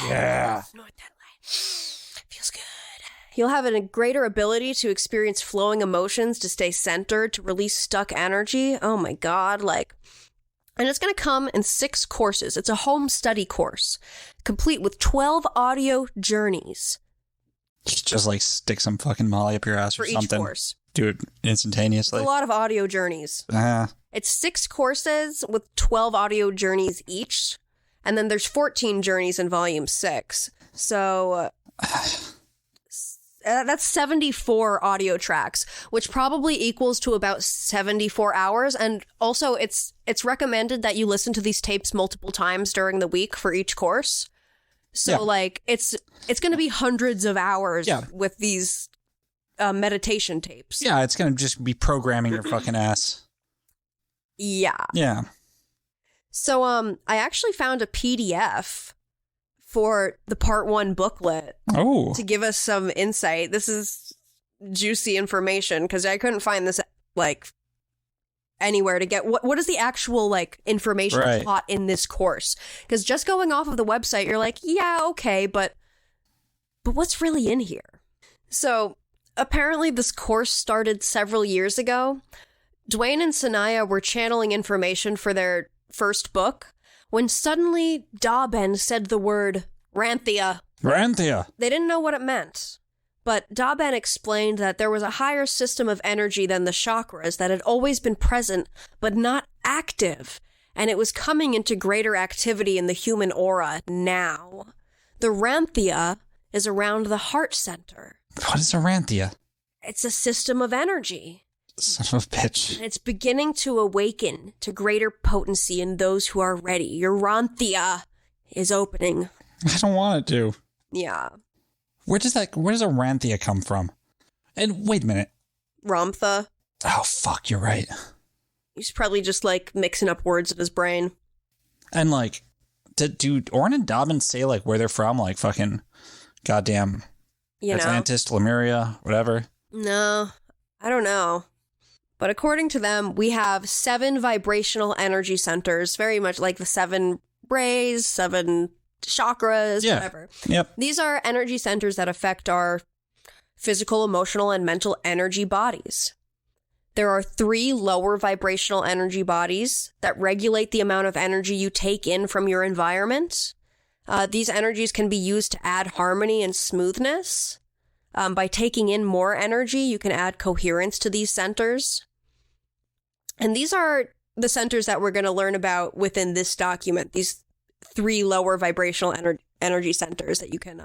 Yeah. Snort that light. Feels good. You'll have a greater ability to experience flowing emotions, to stay centered, to release stuck energy. Oh my God, and it's going to come in 6 courses. It's a home study course, complete with 12 audio journeys. Just like stick some fucking Molly up your ass for or each something. course. Do it instantaneously. It's a lot of audio journeys. It's 6 courses with 12 audio journeys each. And then there's 14 journeys in volume 6. So that's 74 audio tracks, which probably equals to about 74 hours. And also it's recommended that you listen to these tapes multiple times during the week for each course. So like it's going to be hundreds of hours with these meditation tapes. Yeah, it's going to just be programming your fucking ass. Yeah. Yeah. So I actually found a PDF for the part 1 booklet to give us some insight. This is juicy information because I couldn't find this like anywhere to get what is the actual like information taught in this course, because just going off of the website you're like, yeah, okay, but what's really in here? So apparently this course started several years ago. Dwayne and Sanaya were channeling information for their first book when suddenly DaBen said the word Ranthia. Ranthia. They didn't know what it meant. But DaBen explained that there was a higher system of energy than the chakras that had always been present, but not active, and it was coming into greater activity in the human aura now. The Ranthia is around the heart center. What is a Ranthia? It's a system of energy. Son of a bitch. And it's beginning to awaken to greater potency in those who are ready. Your Ranthia is opening. I don't want it to. Yeah. Where does a Ranthia come from? And wait a minute. Ramtha. Oh, fuck, you're right. He's probably just, like, mixing up words in his brain. And, like, do Orin and DaBen say, like, where they're from? Like, fucking goddamn Atlantis, Lemuria, whatever? No, I don't know. But according to them, we have 7 vibrational energy centers, very much like the 7 rays, 7 chakras, whatever. Yep. These are energy centers that affect our physical, emotional, and mental energy bodies. There are 3 lower vibrational energy bodies that regulate the amount of energy you take in from your environment. These energies can be used to add harmony and smoothness. By taking in more energy, you can add coherence to these centers. And these are the centers that we're going to learn about within this document, these 3 lower vibrational energy centers that you can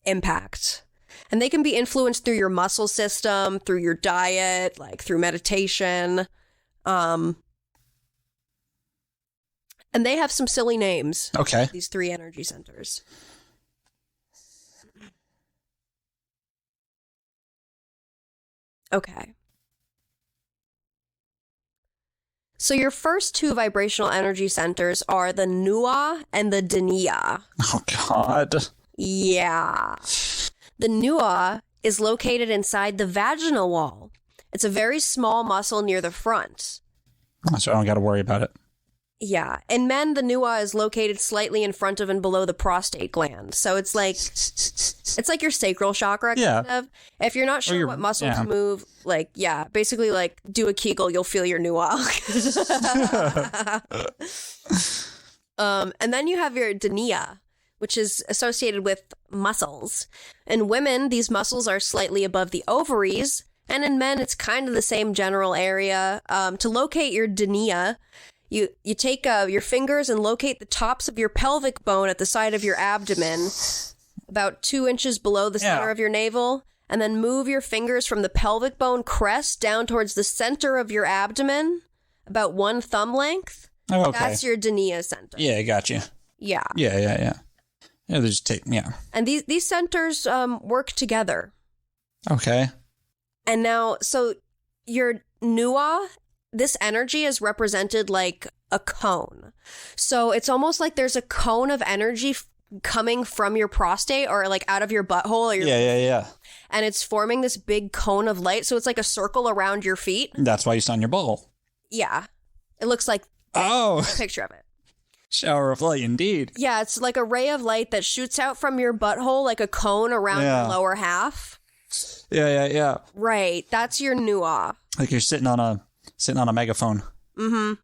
impact. And they can be influenced through your muscle system, through your diet, like through meditation. And they have some silly names. Okay. These 3 energy centers. Okay. So your first 2 vibrational energy centers are the Nua and the Denia. Oh, God. Yeah. The Nua is located inside the vaginal wall. It's a very small muscle near the front. So I don't got to worry about it. Yeah. In men, the Nua is located slightly in front of and below the prostate gland. So it's like your sacral chakra, kind of. If you're not sure what muscle to move, like, basically, like, do a Kegel, you'll feel your Nua. And then you have your Denia, which is associated with muscles. In women, these muscles are slightly above the ovaries, and in men, it's kind of the same general area. To locate your Denia, you take your fingers and locate the tops of your pelvic bone at the side of your abdomen, about 2 inches below the center of your navel, and then move your fingers from the pelvic bone crest down towards the center of your abdomen, about 1 thumb length. Oh, okay. That's your Denia center. Yeah, I got you. Yeah. Yeah, they just take, And these centers work together. Okay. And now, so your Nua, this energy is represented like a cone. So it's almost like there's a cone of energy coming from your prostate or like out of your butthole. Or your Yeah. And it's forming this big cone of light. So it's like a circle around your feet. That's why you sun your butthole. Yeah. It looks like a picture of it. Shower of light, indeed. Yeah, it's like a ray of light that shoots out from your butthole like a cone around your lower half. Yeah. Right. That's your Nua. Like you're sitting on a megaphone. Mm-hmm.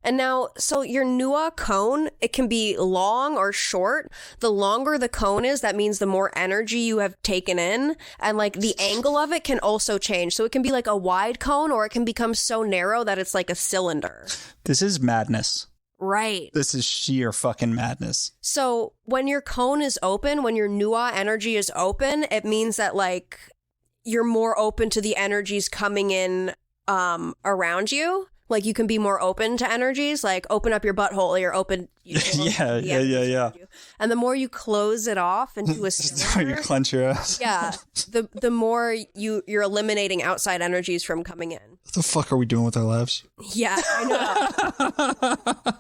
And now, so your Nua cone, it can be long or short. The longer the cone is, that means the more energy you have taken in. And like the angle of it can also change. So it can be like a wide cone, or it can become so narrow that it's like a cylinder. This is madness. Right. This is sheer fucking madness. So when your cone is open, when your Nua energy is open, it means that like you're more open to the energies coming in around you. Like you can be more open to energies, like open up your butthole, you're open. Yeah. And the more you close it off into a cylinder, you clench your ass. Yeah, the more you're eliminating outside energies from coming in. What the fuck are we doing with our lives? Yeah, I know.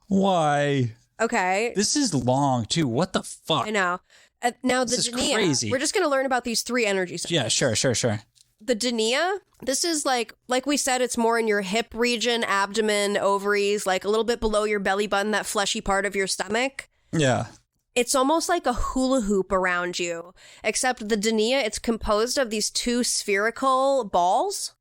Why? Okay. This is long too. What the fuck? I know. Now the this is Dania. crazy. We're just going to learn about these 3 energy centers. Yeah, sure. The Dania, this is like we said, it's more in your hip region, abdomen, ovaries, like a little bit below your belly button, that fleshy part of your stomach. Yeah. It's almost like a hula hoop around you, except the Dania, it's composed of these 2 spherical balls.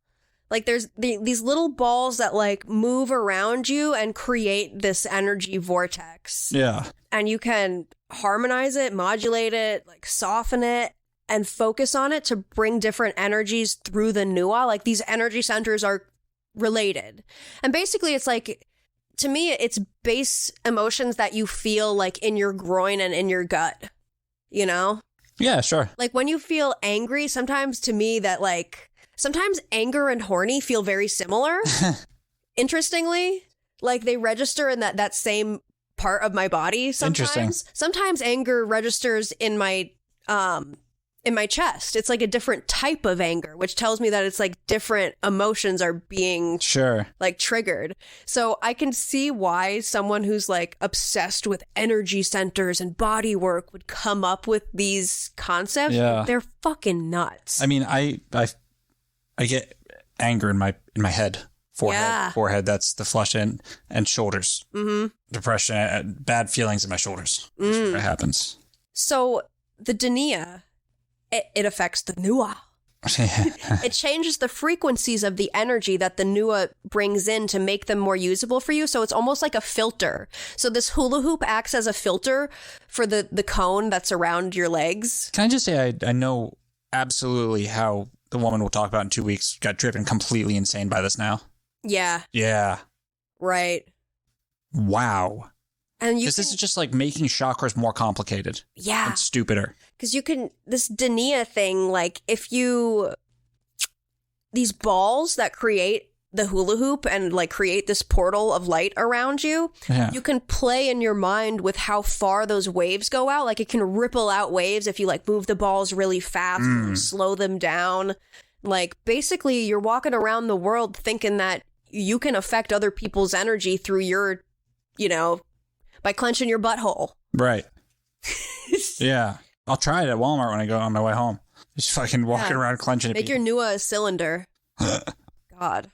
Like there's these little balls that like move around you and create this energy vortex. Yeah. And you can harmonize it, modulate it, like soften it, and focus on it to bring different energies through the Nua. Like these energy centers are related. And basically it's like, to me, it's base emotions that you feel like in your groin and in your gut, you know? Yeah, sure. Like when you feel angry, sometimes to me that like, sometimes anger and horny feel very similar. Interestingly, like they register in that same part of my body sometimes. Interesting. Sometimes anger registers in my chest. It's like a different type of anger, which tells me that it's like different emotions are being like triggered. So I can see why someone who's like obsessed with energy centers and body work would come up with these concepts. Yeah. They're fucking nuts. I mean, I get anger in my head, forehead. That's the flush and shoulders. Mm-hmm. Depression, bad feelings in my shoulders. It happens. So the Dania, it affects the Nua. It changes the frequencies of the energy that the Nua brings in to make them more usable for you. So it's almost like a filter. So this hula hoop acts as a filter for the cone that's around your legs. Can I just say I know absolutely how the woman we'll talk about in 2 weeks got driven completely insane by this now. Yeah. Yeah. Right. Wow. And this is just like making chakras more complicated. Yeah. And stupider. Because this Dania thing, like these balls that create the hula hoop and like create this portal of light around you, you can play in your mind with how far those waves go out. Like it can ripple out waves if you like move the balls really fast or slow them down. Like basically you're walking around the world thinking that you can affect other people's energy through your, by clenching your butthole. Right. Yeah. I'll try it at Walmart when I go on my way home. Just fucking walking around clenching it. Make your Nua a cylinder. God.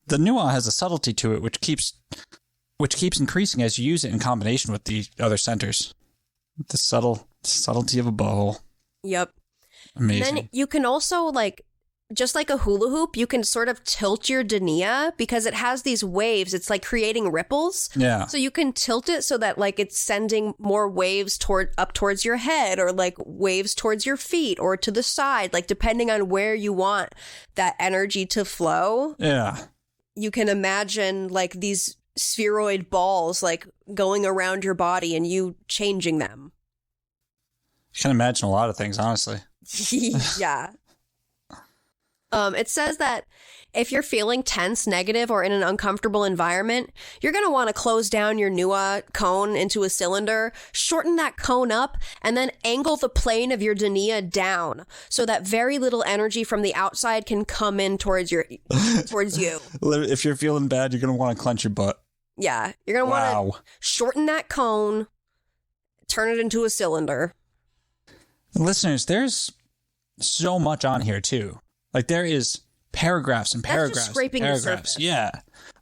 The Nua has a subtlety to it which keeps increasing as you use it in combination with the other centers. The subtlety of a butthole. Yep. Amazing. And then you can also like, just like a hula hoop, you can sort of tilt your Dania because it has these waves. It's like creating ripples. Yeah. So you can tilt it so that like it's sending more waves up towards your head or like waves towards your feet or to the side, like depending on where you want that energy to flow. Yeah. You can imagine like these spheroid balls like going around your body and you changing them. You can imagine a lot of things, honestly. Yeah. It says that if you're feeling tense, negative, or in an uncomfortable environment, you're going to want to close down your Nua cone into a cylinder, shorten that cone up, and then angle the plane of your Dania down so that very little energy from the outside can come in towards you. If you're feeling bad, you're going to want to clench your butt. Yeah. You're going to want to shorten that cone, turn it into a cylinder. Listeners, there's so much on here, too. Like, there is paragraphs and paragraphs. That's just scraping the surface. Yeah.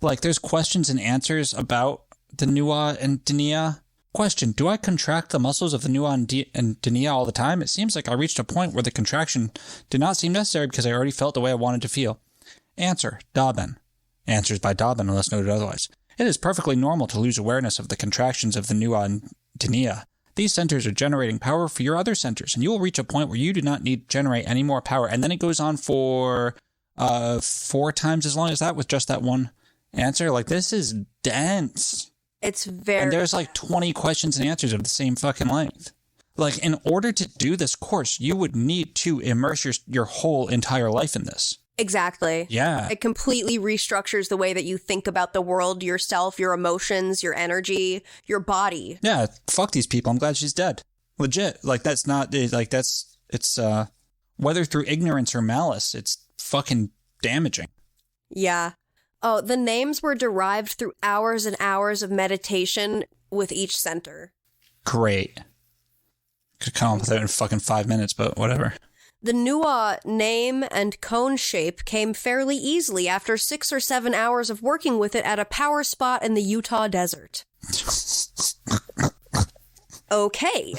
Like, there's questions and answers about the Nua and Dania. Question, do I contract the muscles of the Nua and Dania all the time? It seems like I reached a point where the contraction did not seem necessary because I already felt the way I wanted to feel. Answer, DaBen. Answers by DaBen unless noted otherwise. It is perfectly normal to lose awareness of the contractions of the Nuwa and Denia. These centers are generating power for your other centers, and you will reach a point where you do not need to generate any more power. And then it goes on for 4 times as long as that with just that one answer. Like, this is dense. It's very... And there's like 20 questions and answers of the same fucking length. Like, in order to do this course, you would need to immerse your whole entire life in this. Exactly. Yeah. It completely restructures the way that you think about the world, yourself, your emotions, your energy, your body. Yeah, fuck these people. I'm glad she's dead. Legit. Like, that's not, like, it's, whether through ignorance or malice, it's fucking damaging. Yeah. Oh, the names were derived through hours and hours of meditation with each center. Great. Could come up with it in fucking 5 minutes, but whatever. The Nuwa name and cone shape came fairly easily after 6 or 7 hours of working with it at a power spot in the Utah desert. Okay.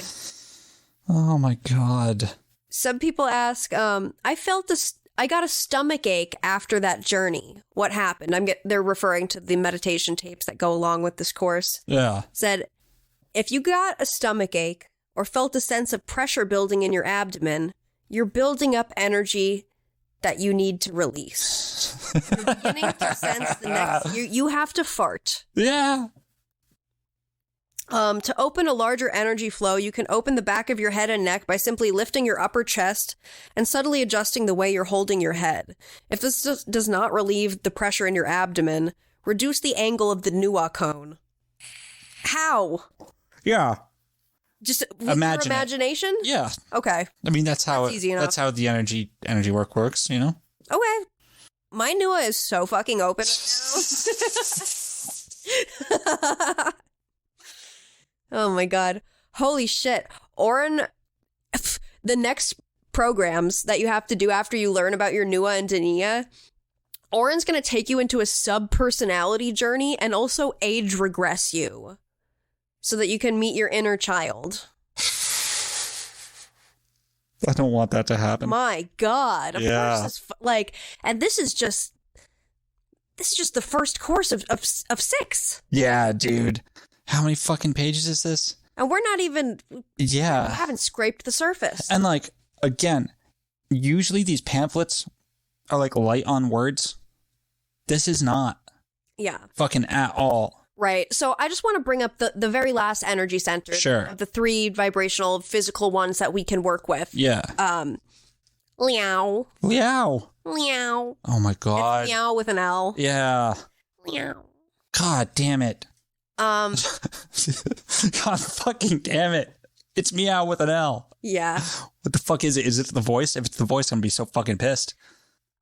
Oh my god. Some people ask, I got a stomach ache after that journey. What happened? They're referring to the meditation tapes that go along with this course. Yeah. Said, if you got a stomach ache or felt a sense of pressure building in your abdomen, you're building up energy that you need to release. You're beginning to sense the next... You have to fart. Yeah. To open a larger energy flow, you can open the back of your head and neck by simply lifting your upper chest and subtly adjusting the way you're holding your head. If this does not relieve the pressure in your abdomen, reduce the angle of the Nuwa cone. How? Yeah. Just with your imagination? Yeah. Okay. I mean, that's how easy enough. That's how the energy work works, you know? Okay. My Nuwa is so fucking open right now. Oh my god. Holy shit. Orin, the next programs that you have to do after you learn about your Nuwa and Denia, Orin's going to take you into a sub-personality journey and also age regress you so that you can meet your inner child. I don't want that to happen. My god. Of yeah. course and this is just the first course of 6. Yeah, dude. How many fucking pages is this? And we're not even... Yeah. We haven't scraped the surface. And, like, again, usually these pamphlets are, like, light on words. This is not. Yeah. Fucking at all. Right. So I just want to bring up the very last energy center. Sure. The 3 vibrational physical ones that we can work with. Yeah. Liao. Liao. Liao. Oh, my God. It's Liao with an L. Yeah. Liao. God damn it. God fucking damn it. It's meow with an L. Yeah. What the fuck is it? Is it the voice? If it's the voice, I'm gonna be so fucking pissed.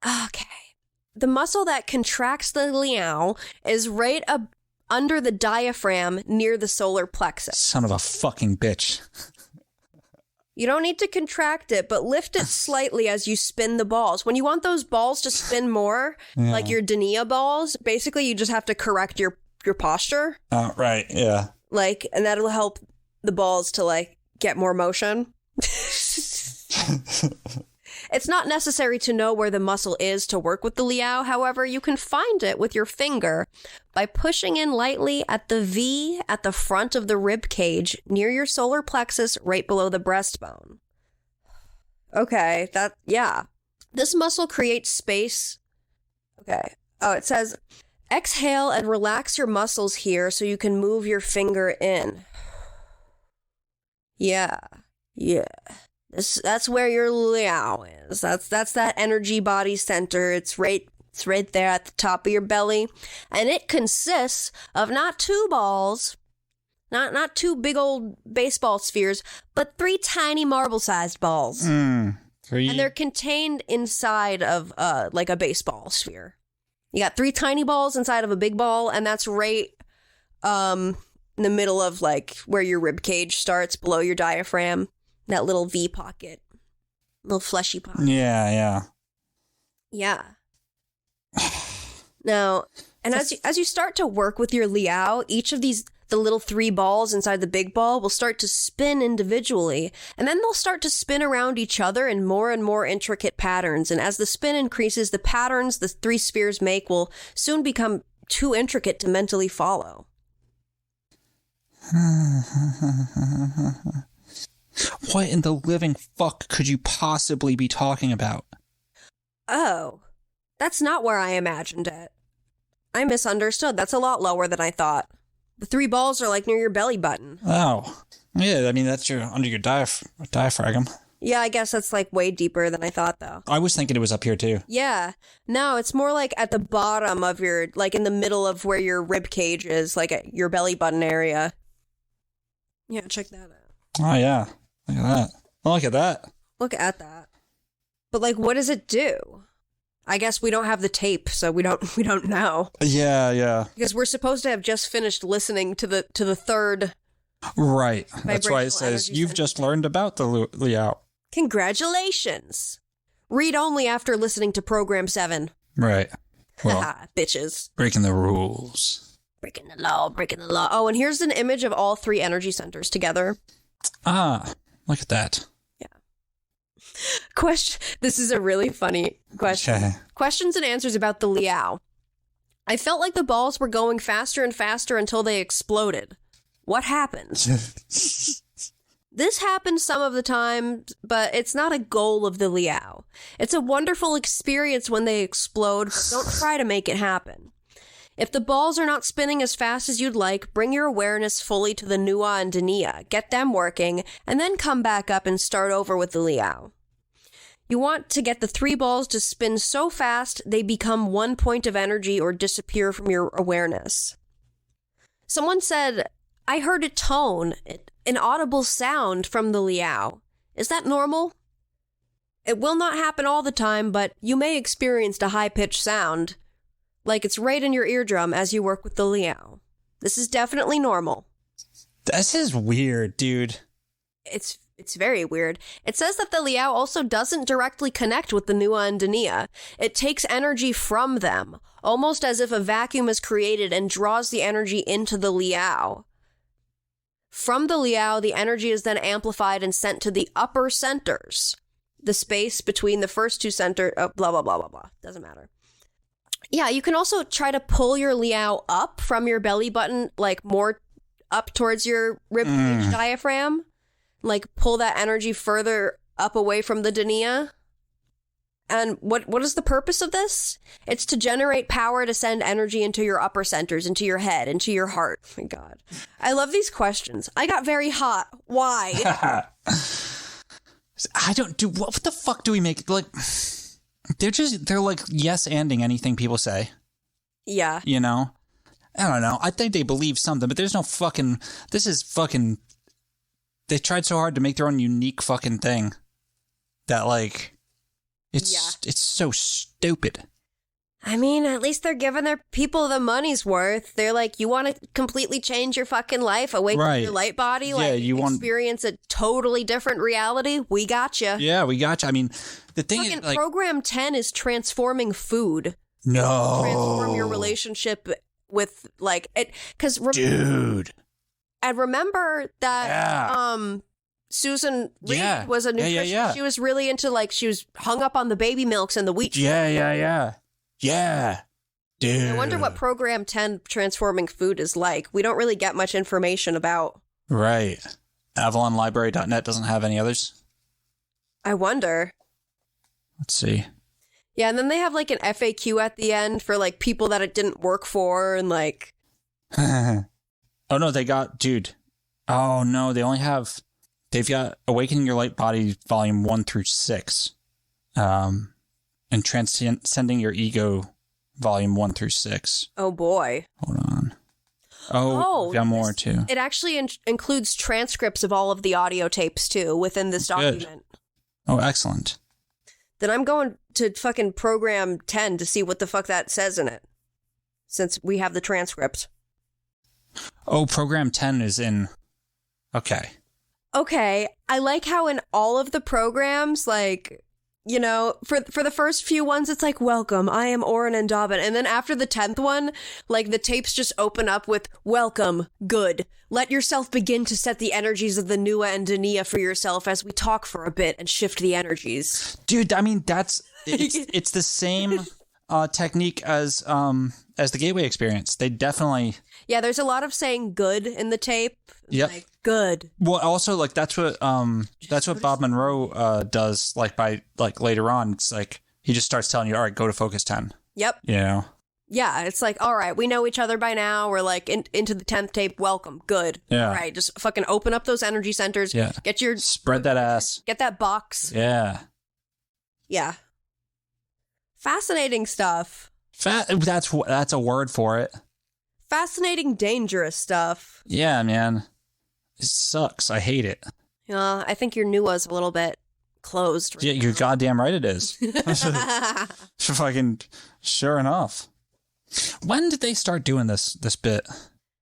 Okay. The muscle that contracts the liao is right up under the diaphragm near the solar plexus. Son of a fucking bitch. You don't need to contract it, but lift it slightly as you spin the balls. When you want those balls to spin more, like your Denia balls, basically you just have to correct your posture. Oh, right, yeah. Like, and that'll help the balls to, like, get more motion. It's not necessary to know where the muscle is to work with the liao. However, you can find it with your finger by pushing in lightly at the V at the front of the rib cage near your solar plexus right below the breastbone. Okay, This muscle creates space. Okay. Oh, it says... Exhale and relax your muscles here so you can move your finger in. Yeah. That's where your liao is. That's that energy body center. It's right there at the top of your belly. And it consists of not 2 balls, not 2 big old baseball spheres, but 3 tiny marble-sized balls. 3. And they're contained inside of like a baseball sphere. You got 3 tiny balls inside of a big ball, and that's right in the middle of, like, where your rib cage starts, below your diaphragm. That little V pocket. Little fleshy pocket. Yeah. Now, and as you start to work with your liao, each of these, the little 3 balls inside the big ball will start to spin individually, and then they'll start to spin around each other in more and more intricate patterns. And as the spin increases, the patterns the 3 spheres make will soon become too intricate to mentally follow. What in the living fuck could you possibly be talking about? Oh, that's not where I imagined it. I misunderstood. That's a lot lower than I thought. The 3 balls are like near your belly button. Oh. Yeah, I mean, that's under your diaphragm. Yeah, I guess that's like way deeper than I thought, though. I was thinking it was up here, too. Yeah. No, it's more like at the bottom of your, like in the middle of where your rib cage is, like at your belly button area. Yeah, check that out. Oh, yeah. Look at that. Oh, look at that. Look at that. But like, what does it do? I guess we don't have the tape, so we don't know. Yeah. Because we're supposed to have just finished listening to the third. Right. That's why it says you've just learned about the Liao. Congratulations. Read only after listening to Program 7. Right. Well, bitches. Breaking the rules. Breaking the law. Oh, and here's an image of all 3 energy centers together. Ah, look at that. Question. This is a really funny question. Okay. Questions and answers about the Liao. I felt like the balls were going faster and faster until they exploded. What happened? This happens some of the time, but it's not a goal of the Liao. It's a wonderful experience when they explode, but don't try to make it happen. If the balls are not spinning as fast as you'd like, bring your awareness fully to the Nuwa and Dania, get them working, and then come back up and start over with the Liao. You want to get the 3 balls to spin so fast they become 1 point of energy or disappear from your awareness. Someone said, I heard a tone, an audible sound from the Liao. Is that normal? It will not happen all the time, but you may experience a high-pitched sound, like it's right in your eardrum as you work with the Liao. This is definitely normal. This is weird, dude. It's very weird. It says that the Liao also doesn't directly connect with the Nuwa and Dania. It takes energy from them, almost as if a vacuum is created and draws the energy into the Liao. From the Liao, the energy is then amplified and sent to the upper centers. The space between the first 2 centers, blah, blah, blah, blah, blah. Doesn't matter. Yeah, you can also try to pull your Liao up from your belly button, like more up towards your ribcage diaphragm. Like pull that energy further up away from the Dania. And what is the purpose of this? It's to generate power to send energy into your upper centers, into your head, into your heart. Oh my God. I love these questions. I got very hot. Why? What the fuck do we make? Like, they're like yes-anding anything people say. Yeah. You know? I don't know. I think they believe something, but there's no fucking, they tried so hard to make their own unique fucking thing that, like, it's so stupid. I mean, at least they're giving their people the money's worth. They're like, you want to completely change your fucking life, awake from your light body, experience a totally different reality? We gotcha. Yeah, we gotcha. I mean, the thing is, like, Program 10 is transforming food. No. Transform your relationship with, like, it, because dude. And remember that Susan Reed was a nutritionist. Yeah. She was really into, like, she was hung up on the baby milks and the wheat. Yeah. Dude. I wonder what Program 10 transforming food is like. We don't really get much information about. Right. AvalonLibrary.net doesn't have any others. I wonder. Let's see. Yeah, and then they have, like, an FAQ at the end for, like, people that it didn't work for and, like... Oh, no, they got... Dude. Oh, no, they've got Awakening Your Light Body Volume 1 through 6. And Transcending Your Ego Volume 1 through 6. Oh, boy. Hold on. Oh, got more, too. It actually includes transcripts of all of the audio tapes, too, within this document. Oh, excellent. Then I'm going to fucking Program 10 to see what the fuck that says in it. Since we have the transcripts. Oh, Program 10 is in... Okay. Okay, I like how in all of the programs, like, You know, for the first few ones, it's like, welcome, I am Orin and DaBen. And then after the 10th one, like, the tapes just open up with, welcome, good. Let yourself begin to set the energies of the Nua and Dania for yourself as we talk for a bit and shift the energies. Dude, I mean, it's the same technique as the Gateway Experience. They definitely... Yeah, there's a lot of saying good in the tape. Yep. Like, good. Well, also, like, that's what Bob Monroe does, like, by, like, later on. It's like, he just starts telling you, all right, go to focus 10. Yep. You know? Yeah, it's like, all right, we know each other by now. We're, like, into the 10th tape. Welcome. Good. Yeah. All right, just fucking open up those energy centers. Yeah. Get your... Spread that ass. Get that box. Yeah. Yeah. Fascinating stuff. That's a word for it. Fascinating, dangerous stuff. Yeah, man. It sucks. I hate it. I think your Nua's a little bit closed. Yeah, you're goddamn right it is. Fucking sure enough. When did they start doing this bit?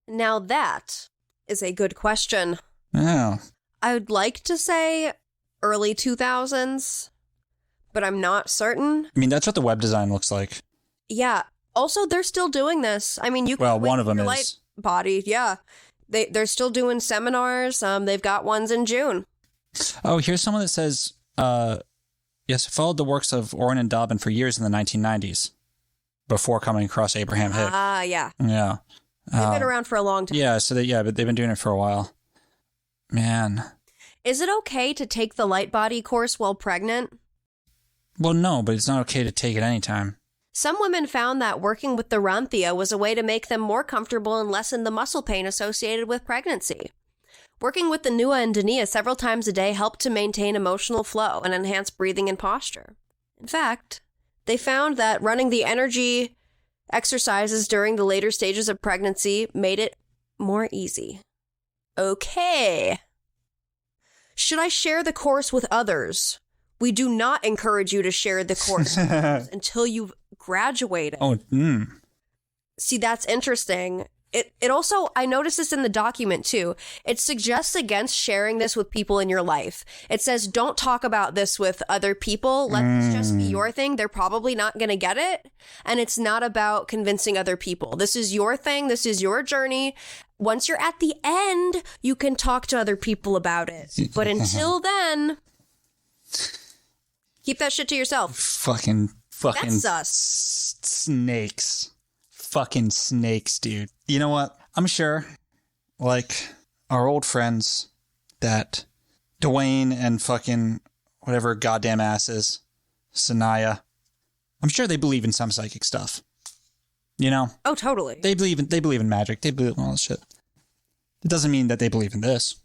Now that is a good question. Yeah. I would like to say early 2000s, but I'm not certain. I mean, that's what the web design looks like. Yeah. Also, they're still doing this. I mean, you can one of them your is light body. Yeah, they're still doing seminars. They've got ones in June. Oh, here's someone that says, yes, followed the works of Orin and DaBen for years in the 1990s before coming across Abraham Hicks. Yeah. Yeah. They've been around for a long time. Yeah, but they've been doing it for a while. Man. Is it okay to take the light body course while pregnant? Well, no, but it's not okay to take it anytime. Some women found that working with the Ranthia was a way to make them more comfortable and lessen the muscle pain associated with pregnancy. Working with the Nua and Dania several times a day helped to maintain emotional flow and enhance breathing and posture. In fact, they found that running the energy exercises during the later stages of pregnancy made it more easy. Okay. Should I share the course with others? We do not encourage you to share the course until you've graduated. Oh, See, that's interesting. It also, I noticed this in the document too. It suggests against sharing this with people in your life. It says, don't talk about this with other people. Let this just be your thing. They're probably not going to get it. And it's not about convincing other people. This is your thing. This is your journey. Once you're at the end, you can talk to other people about it. But until then, keep that shit to yourself. Fucking That's sus. Snakes. Fucking snakes, dude. You know what? I'm sure, like, our old friends that Dwayne and fucking whatever goddamn asses, Sanaya, I'm sure they believe in some psychic stuff. You know? Oh, totally. They believe in magic. They believe in all this shit. It doesn't mean that they believe in this.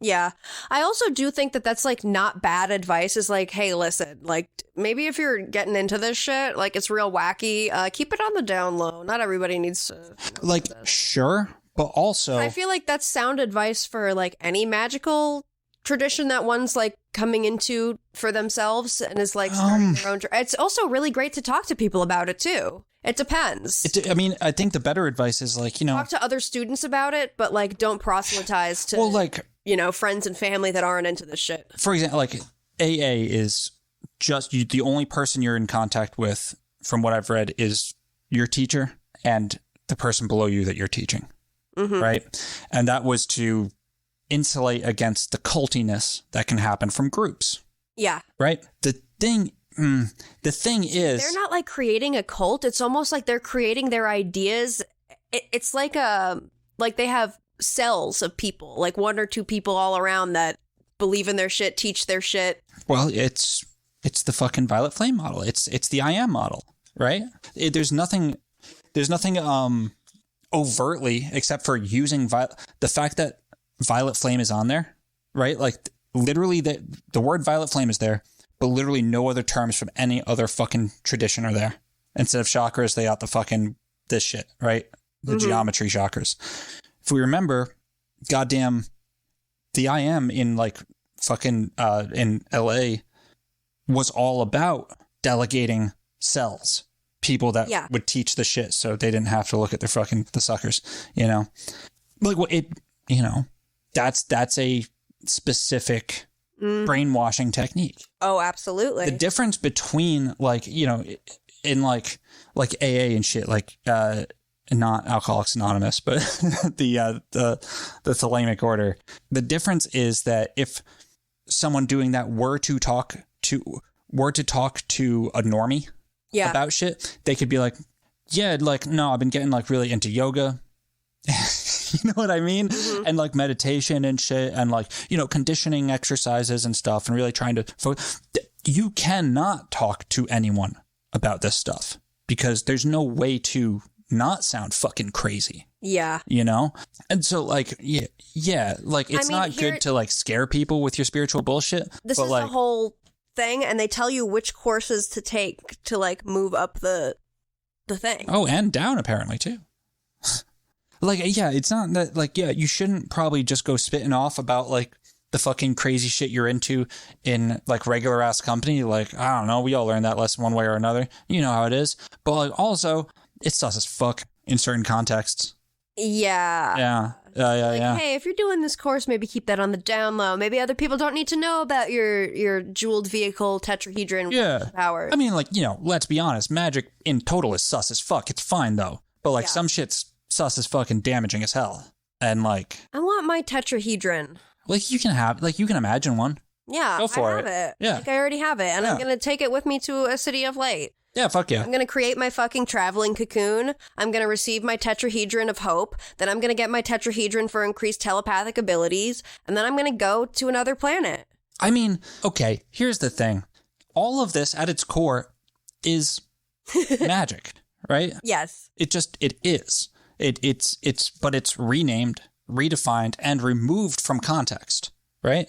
Yeah. I also do think that that's, like, not bad advice. Is like, hey, listen, like, maybe if you're getting into this shit, like, it's real wacky, keep it on the down low. Not everybody needs to... Like, sure, but also... I feel like that's sound advice for, like, any magical tradition that one's, like, coming into for themselves and is, like, starting their own... It's also really great to talk to people about it, too. It depends. I mean, I think the better advice is, like, you know... Talk to other students about it, but, like, don't proselytize to... Well, like... You know, friends and family that aren't into this shit. For example, like, AA is just the only person you're in contact with, from what I've read, is your teacher and the person below you that you're teaching. Mm-hmm. Right? And that was to insulate against the cultiness that can happen from groups. Yeah. Right? The thing is... They're not, like, creating a cult. It's almost like they're creating their ideas. It's like they have... cells of people, like one or two people all around that believe in their shit, teach their shit. Well, it's the fucking Violet Flame model. It's the I Am model, right? There's nothing overtly except for using the fact that Violet Flame is on there, right? Like, literally the word Violet Flame is there, but literally no other terms from any other fucking tradition are there. Instead of chakras, they got the fucking this shit, right? The geometry chakras. If we remember, goddamn, the I Am in, like, fucking in LA was all about delegating cells, people that would teach the shit, so they didn't have to look at the suckers, you know. Like, what it, you know, that's a specific brainwashing technique. Oh, absolutely. The difference between like, you know, in like AA and shit, like not Alcoholics Anonymous, but the Thelemic Order. The difference is that if someone doing that were to talk to a normie about shit, they could be like, yeah, like, no, I've been getting like really into yoga. You know what I mean? Mm-hmm. And like meditation and shit and like, you know, conditioning exercises and stuff and really trying to focus. You cannot talk to anyone about this stuff because there's no way to not sound fucking crazy. Yeah. You know? And so like, yeah, like it's not good to like scare people with your spiritual bullshit. This is like, the whole thing. And they tell you which courses to take to like move up the thing. Oh, and down apparently too. Like, yeah, it's not that, like, yeah, you shouldn't probably just go spitting off about, like, the fucking crazy shit you're into in, like, regular-ass company. Like, I don't know, we all learned that lesson one way or another. You know how it is. But, like, also, it's sus as fuck in certain contexts. Yeah. Yeah. Hey, if you're doing this course, maybe keep that on the down low. Maybe other people don't need to know about your jeweled vehicle tetrahedron power. I mean, like, you know, let's be honest. Magic in total is sus as fuck. It's fine, though. But, like, some shit's sus is fucking damaging as hell. And like, I want my tetrahedron. Like you can imagine one. Yeah, go for I have it. Yeah, like I already have it, and I'm gonna take it with me to a city of light. Yeah, fuck yeah. I'm gonna create my fucking traveling cocoon. I'm gonna receive my tetrahedron of hope. Then I'm gonna get my tetrahedron for increased telepathic abilities, and then I'm gonna go to another planet. I mean, okay, here's the thing. All of this at its core is magic, right? Yes. It is. But it's renamed, redefined, and removed from context, right?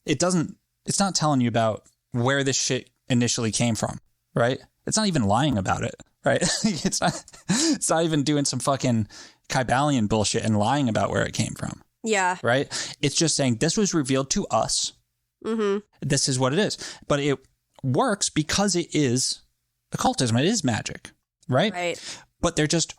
It's not telling you about where this shit initially came from, right? It's not even lying about it, right? It's not even doing some fucking Kybalion bullshit and lying about where it came from. Yeah. Right? It's just saying this was revealed to us. Mm-hmm. This is what it is. But it works because it is occultism. It is magic, right? Right. But they're just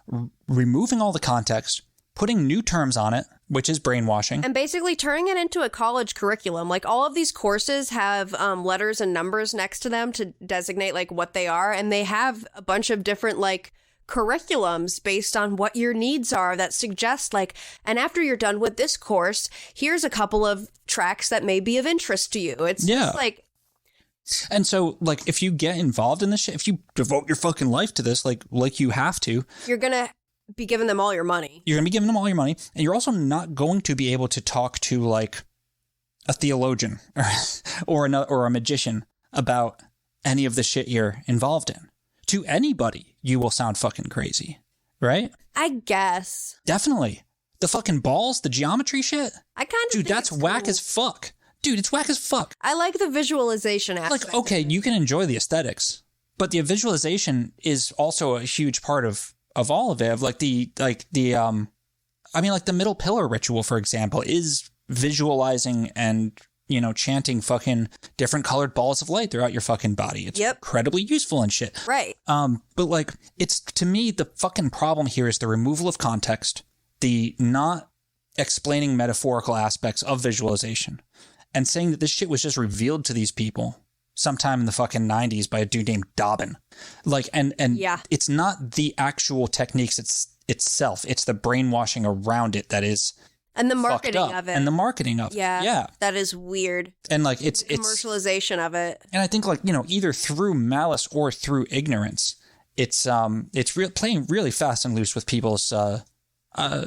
removing all the context, putting new terms on it, which is brainwashing. And basically turning it into a college curriculum. Like all of these courses have letters and numbers next to them to designate like what they are. And they have a bunch of different like curriculums based on what your needs are that suggest like, and after you're done with this course, here's a couple of tracks that may be of interest to you. It's just like... And so, like, if you get involved in this shit, if you devote your fucking life to this, like you have to, you're gonna be giving them all your money. You're gonna be giving them all your money, and you're also not going to be able to talk to like a theologian or a magician about any of the shit you're involved in. To anybody, you will sound fucking crazy, right? I guess. Definitely. The fucking balls, the geometry shit. I kind of dude, that's whack as fuck. Dude, it's whack as fuck. I like the visualization aspect. Like, okay, you can enjoy the aesthetics, but the visualization is also a huge part of all of it. Of like the middle pillar ritual, for example, is visualizing and, you know, chanting fucking different colored balls of light throughout your fucking body. It's incredibly useful and shit. Right. But like, it's, to me, the fucking problem here is the removal of context, the not explaining metaphorical aspects of visualization. And saying that this shit was just revealed to these people sometime in the fucking 90s by a dude named DaBen. Like, and it's not the actual techniques itself. It's the brainwashing around it that is and the marketing of it. And the marketing of it. Yeah. That is weird. And like, it's commercialization of it. And I think like, you know, either through malice or through ignorance, it's playing really fast and loose with people's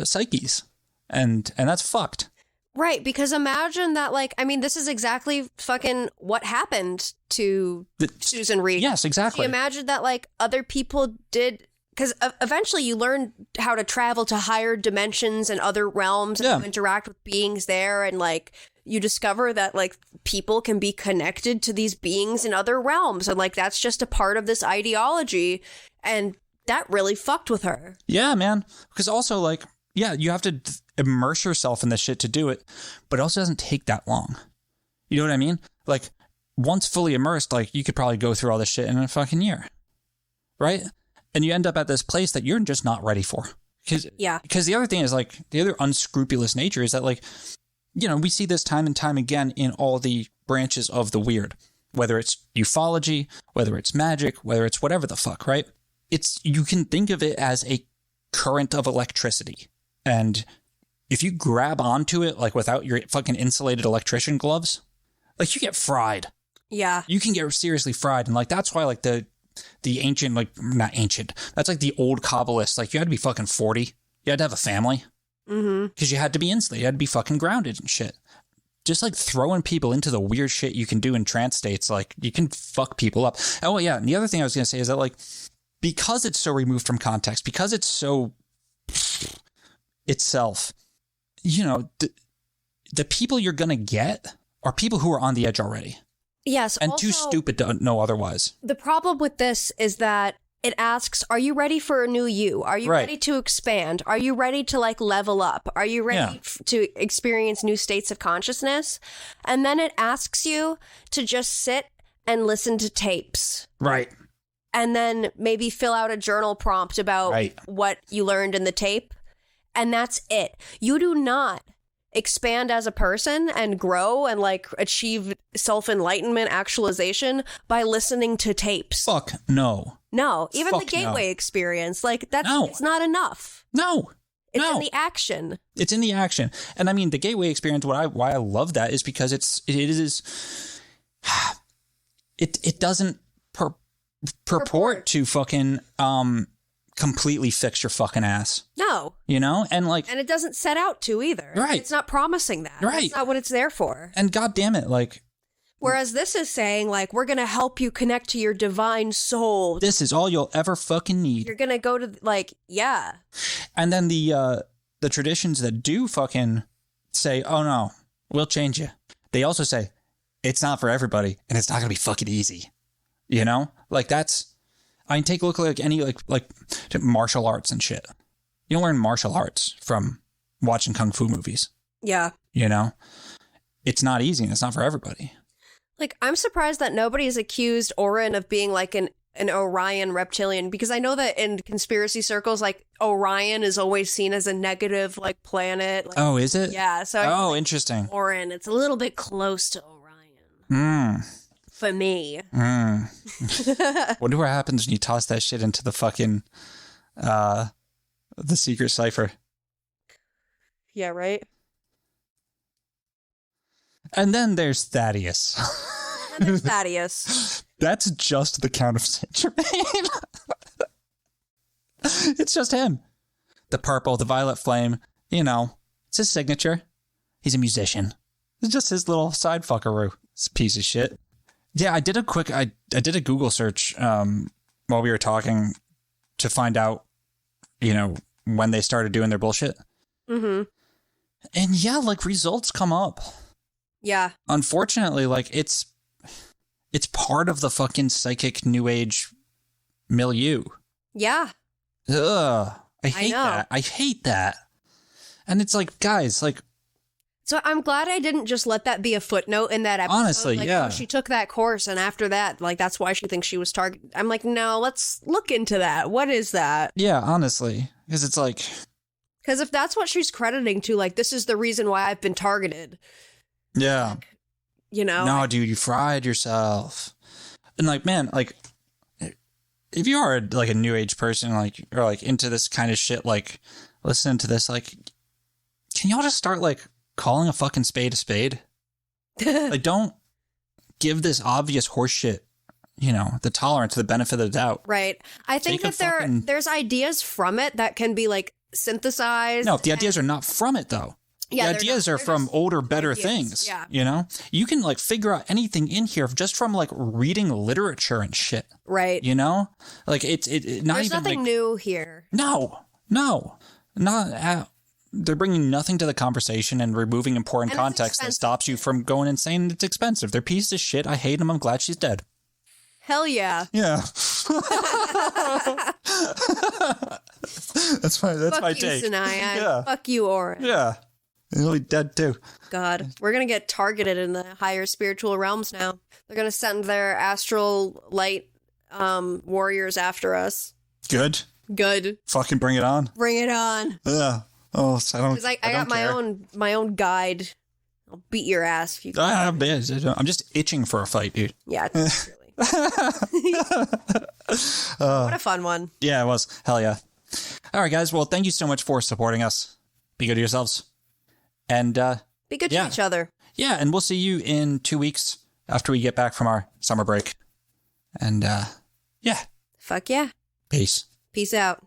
psyches. And that's fucked. Right, because imagine that, like, I mean, this is exactly fucking what happened to Susan Reed. Yes, exactly. So you imagine that, like, other people did, because eventually you learn how to travel to higher dimensions and other realms and you interact with beings there, and, like, you discover that, like, people can be connected to these beings in other realms, and, like, that's just a part of this ideology, and that really fucked with her. Yeah, man, because also, like, yeah, you have to immerse yourself in this shit to do it, but it also doesn't take that long. You know what I mean? Like, once fully immersed, like, you could probably go through all this shit in a fucking year. Right? And you end up at this place that you're just not ready for. Because the other thing is, like, the other unscrupulous nature is that, like, you know, we see this time and time again in all the branches of the weird, whether it's ufology, whether it's magic, whether it's whatever the fuck, right? You can think of it as a current of electricity. And if you grab onto it, like without your fucking insulated electrician gloves, like you get fried. Yeah. You can get seriously fried. And like, that's why like the ancient, like not ancient, that's like the old Kabbalists. Like you had to be fucking 40. You had to have a family. Because you had to be insulated. You had to be fucking grounded and shit. Just like throwing people into the weird shit you can do in trance states. Like you can fuck people up. Oh yeah. And the other thing I was going to say is that like, because it's so removed from context, because it's so itself, you know, the people you're going to get are people who are on the edge already. Yes. And also, too stupid to know otherwise. The problem with this is that it asks, are you ready for a new you? Are you ready to expand? Are you ready to like level up? Are you ready to experience new states of consciousness? And then it asks you to just sit and listen to tapes. Right. And then maybe fill out a journal prompt about what you learned in the tape. And that's it. You do not expand as a person and grow and like achieve self-enlightenment actualization by listening to tapes. Fuck no. No, even the gateway experience, like that's it's not enough. No. It's in the action. It's in the action. And I mean the gateway experience, why I love that is because it doesn't purport to fucking completely fix your fucking ass. No. You know? And like, and it doesn't set out to either. Right. It's not promising that. Right. That's not what it's there for. And god damn it, like, whereas this is saying like, we're going to help you connect to your divine soul. This is all you'll ever fucking need. You're going to go to like, yeah. And then the traditions that do fucking say, oh no, we'll change you. They also say it's not for everybody and it's not going to be fucking easy. You know, like I can take a look like any like martial arts and shit. You don't learn martial arts from watching kung fu movies. Yeah. You know, it's not easy and it's not for everybody. Like, I'm surprised that nobody's accused Orin of being like an Orion reptilian, because I know that in conspiracy circles, like Orion is always seen as a negative like planet. Like, oh, is it? Yeah. So like, interesting. Orin, it's a little bit close to Orion. For me. Wonder what happens when you toss that shit into the fucking the secret cipher. Yeah, right? And then there's Thaddeus. That's just the Count of Saint Germain. It's just him. The purple, the violet flame, you know, it's his signature. He's a musician. It's just his little side fuckaroo. It's a piece of shit. Yeah, I did a Google search while we were talking to find out, you know, when they started doing their bullshit. And yeah, like results come up. Yeah. Unfortunately, like it's part of the fucking psychic new age milieu. Yeah. Ugh. I hate that. I hate that. And it's like, guys, like. So I'm glad I didn't just let that be a footnote in that episode. Honestly, like, yeah. Oh, she took that course and after that, like, that's why she thinks she was targeted. I'm like, no, let's look into that. What is that? Yeah, honestly. Because it's like. Because if that's what she's crediting to, like, this is the reason why I've been targeted. Yeah. Like, you know? No, dude, you fried yourself. And like, man, like, if you are like a new age person, like, or like into this kind of shit, like, listen to this, like, can y'all just start like calling a fucking spade a spade? Like, don't give this obvious horseshit, you know, the tolerance, the benefit of the doubt. Right. I think that there's ideas from it that can be like synthesized. No, the ideas are not from it though. Yeah, the ideas are from older, better things. Yeah. You know, you can like figure out anything in here just from like reading literature and shit. Right. You know, like it's not There's even nothing like, new here. No, not. They're bringing nothing to the conversation and removing important context that stops you from going insane. It's expensive. They're pieces of shit. I hate them. I'm glad she's dead. Hell yeah. Yeah. That's my Fuck take. You, Sanaya. Yeah. Fuck you, Orin. Yeah. Really dead too. God, we're going to get targeted in the higher spiritual realms now. They're going to send their astral light warriors after us. Good. Fucking bring it on. Bring it on. Yeah. Oh, so I got my own guide I'll beat your ass if you. I'm just itching for a fight, dude. Yeah, it's really. What a fun one. Yeah, it was. Hell yeah. All right, guys. Well, thank you so much for supporting us. Be good to yourselves. And be good to each other. Yeah, and we'll see you in 2 weeks after we get back from our summer break. And yeah. Fuck yeah. Peace. Peace out.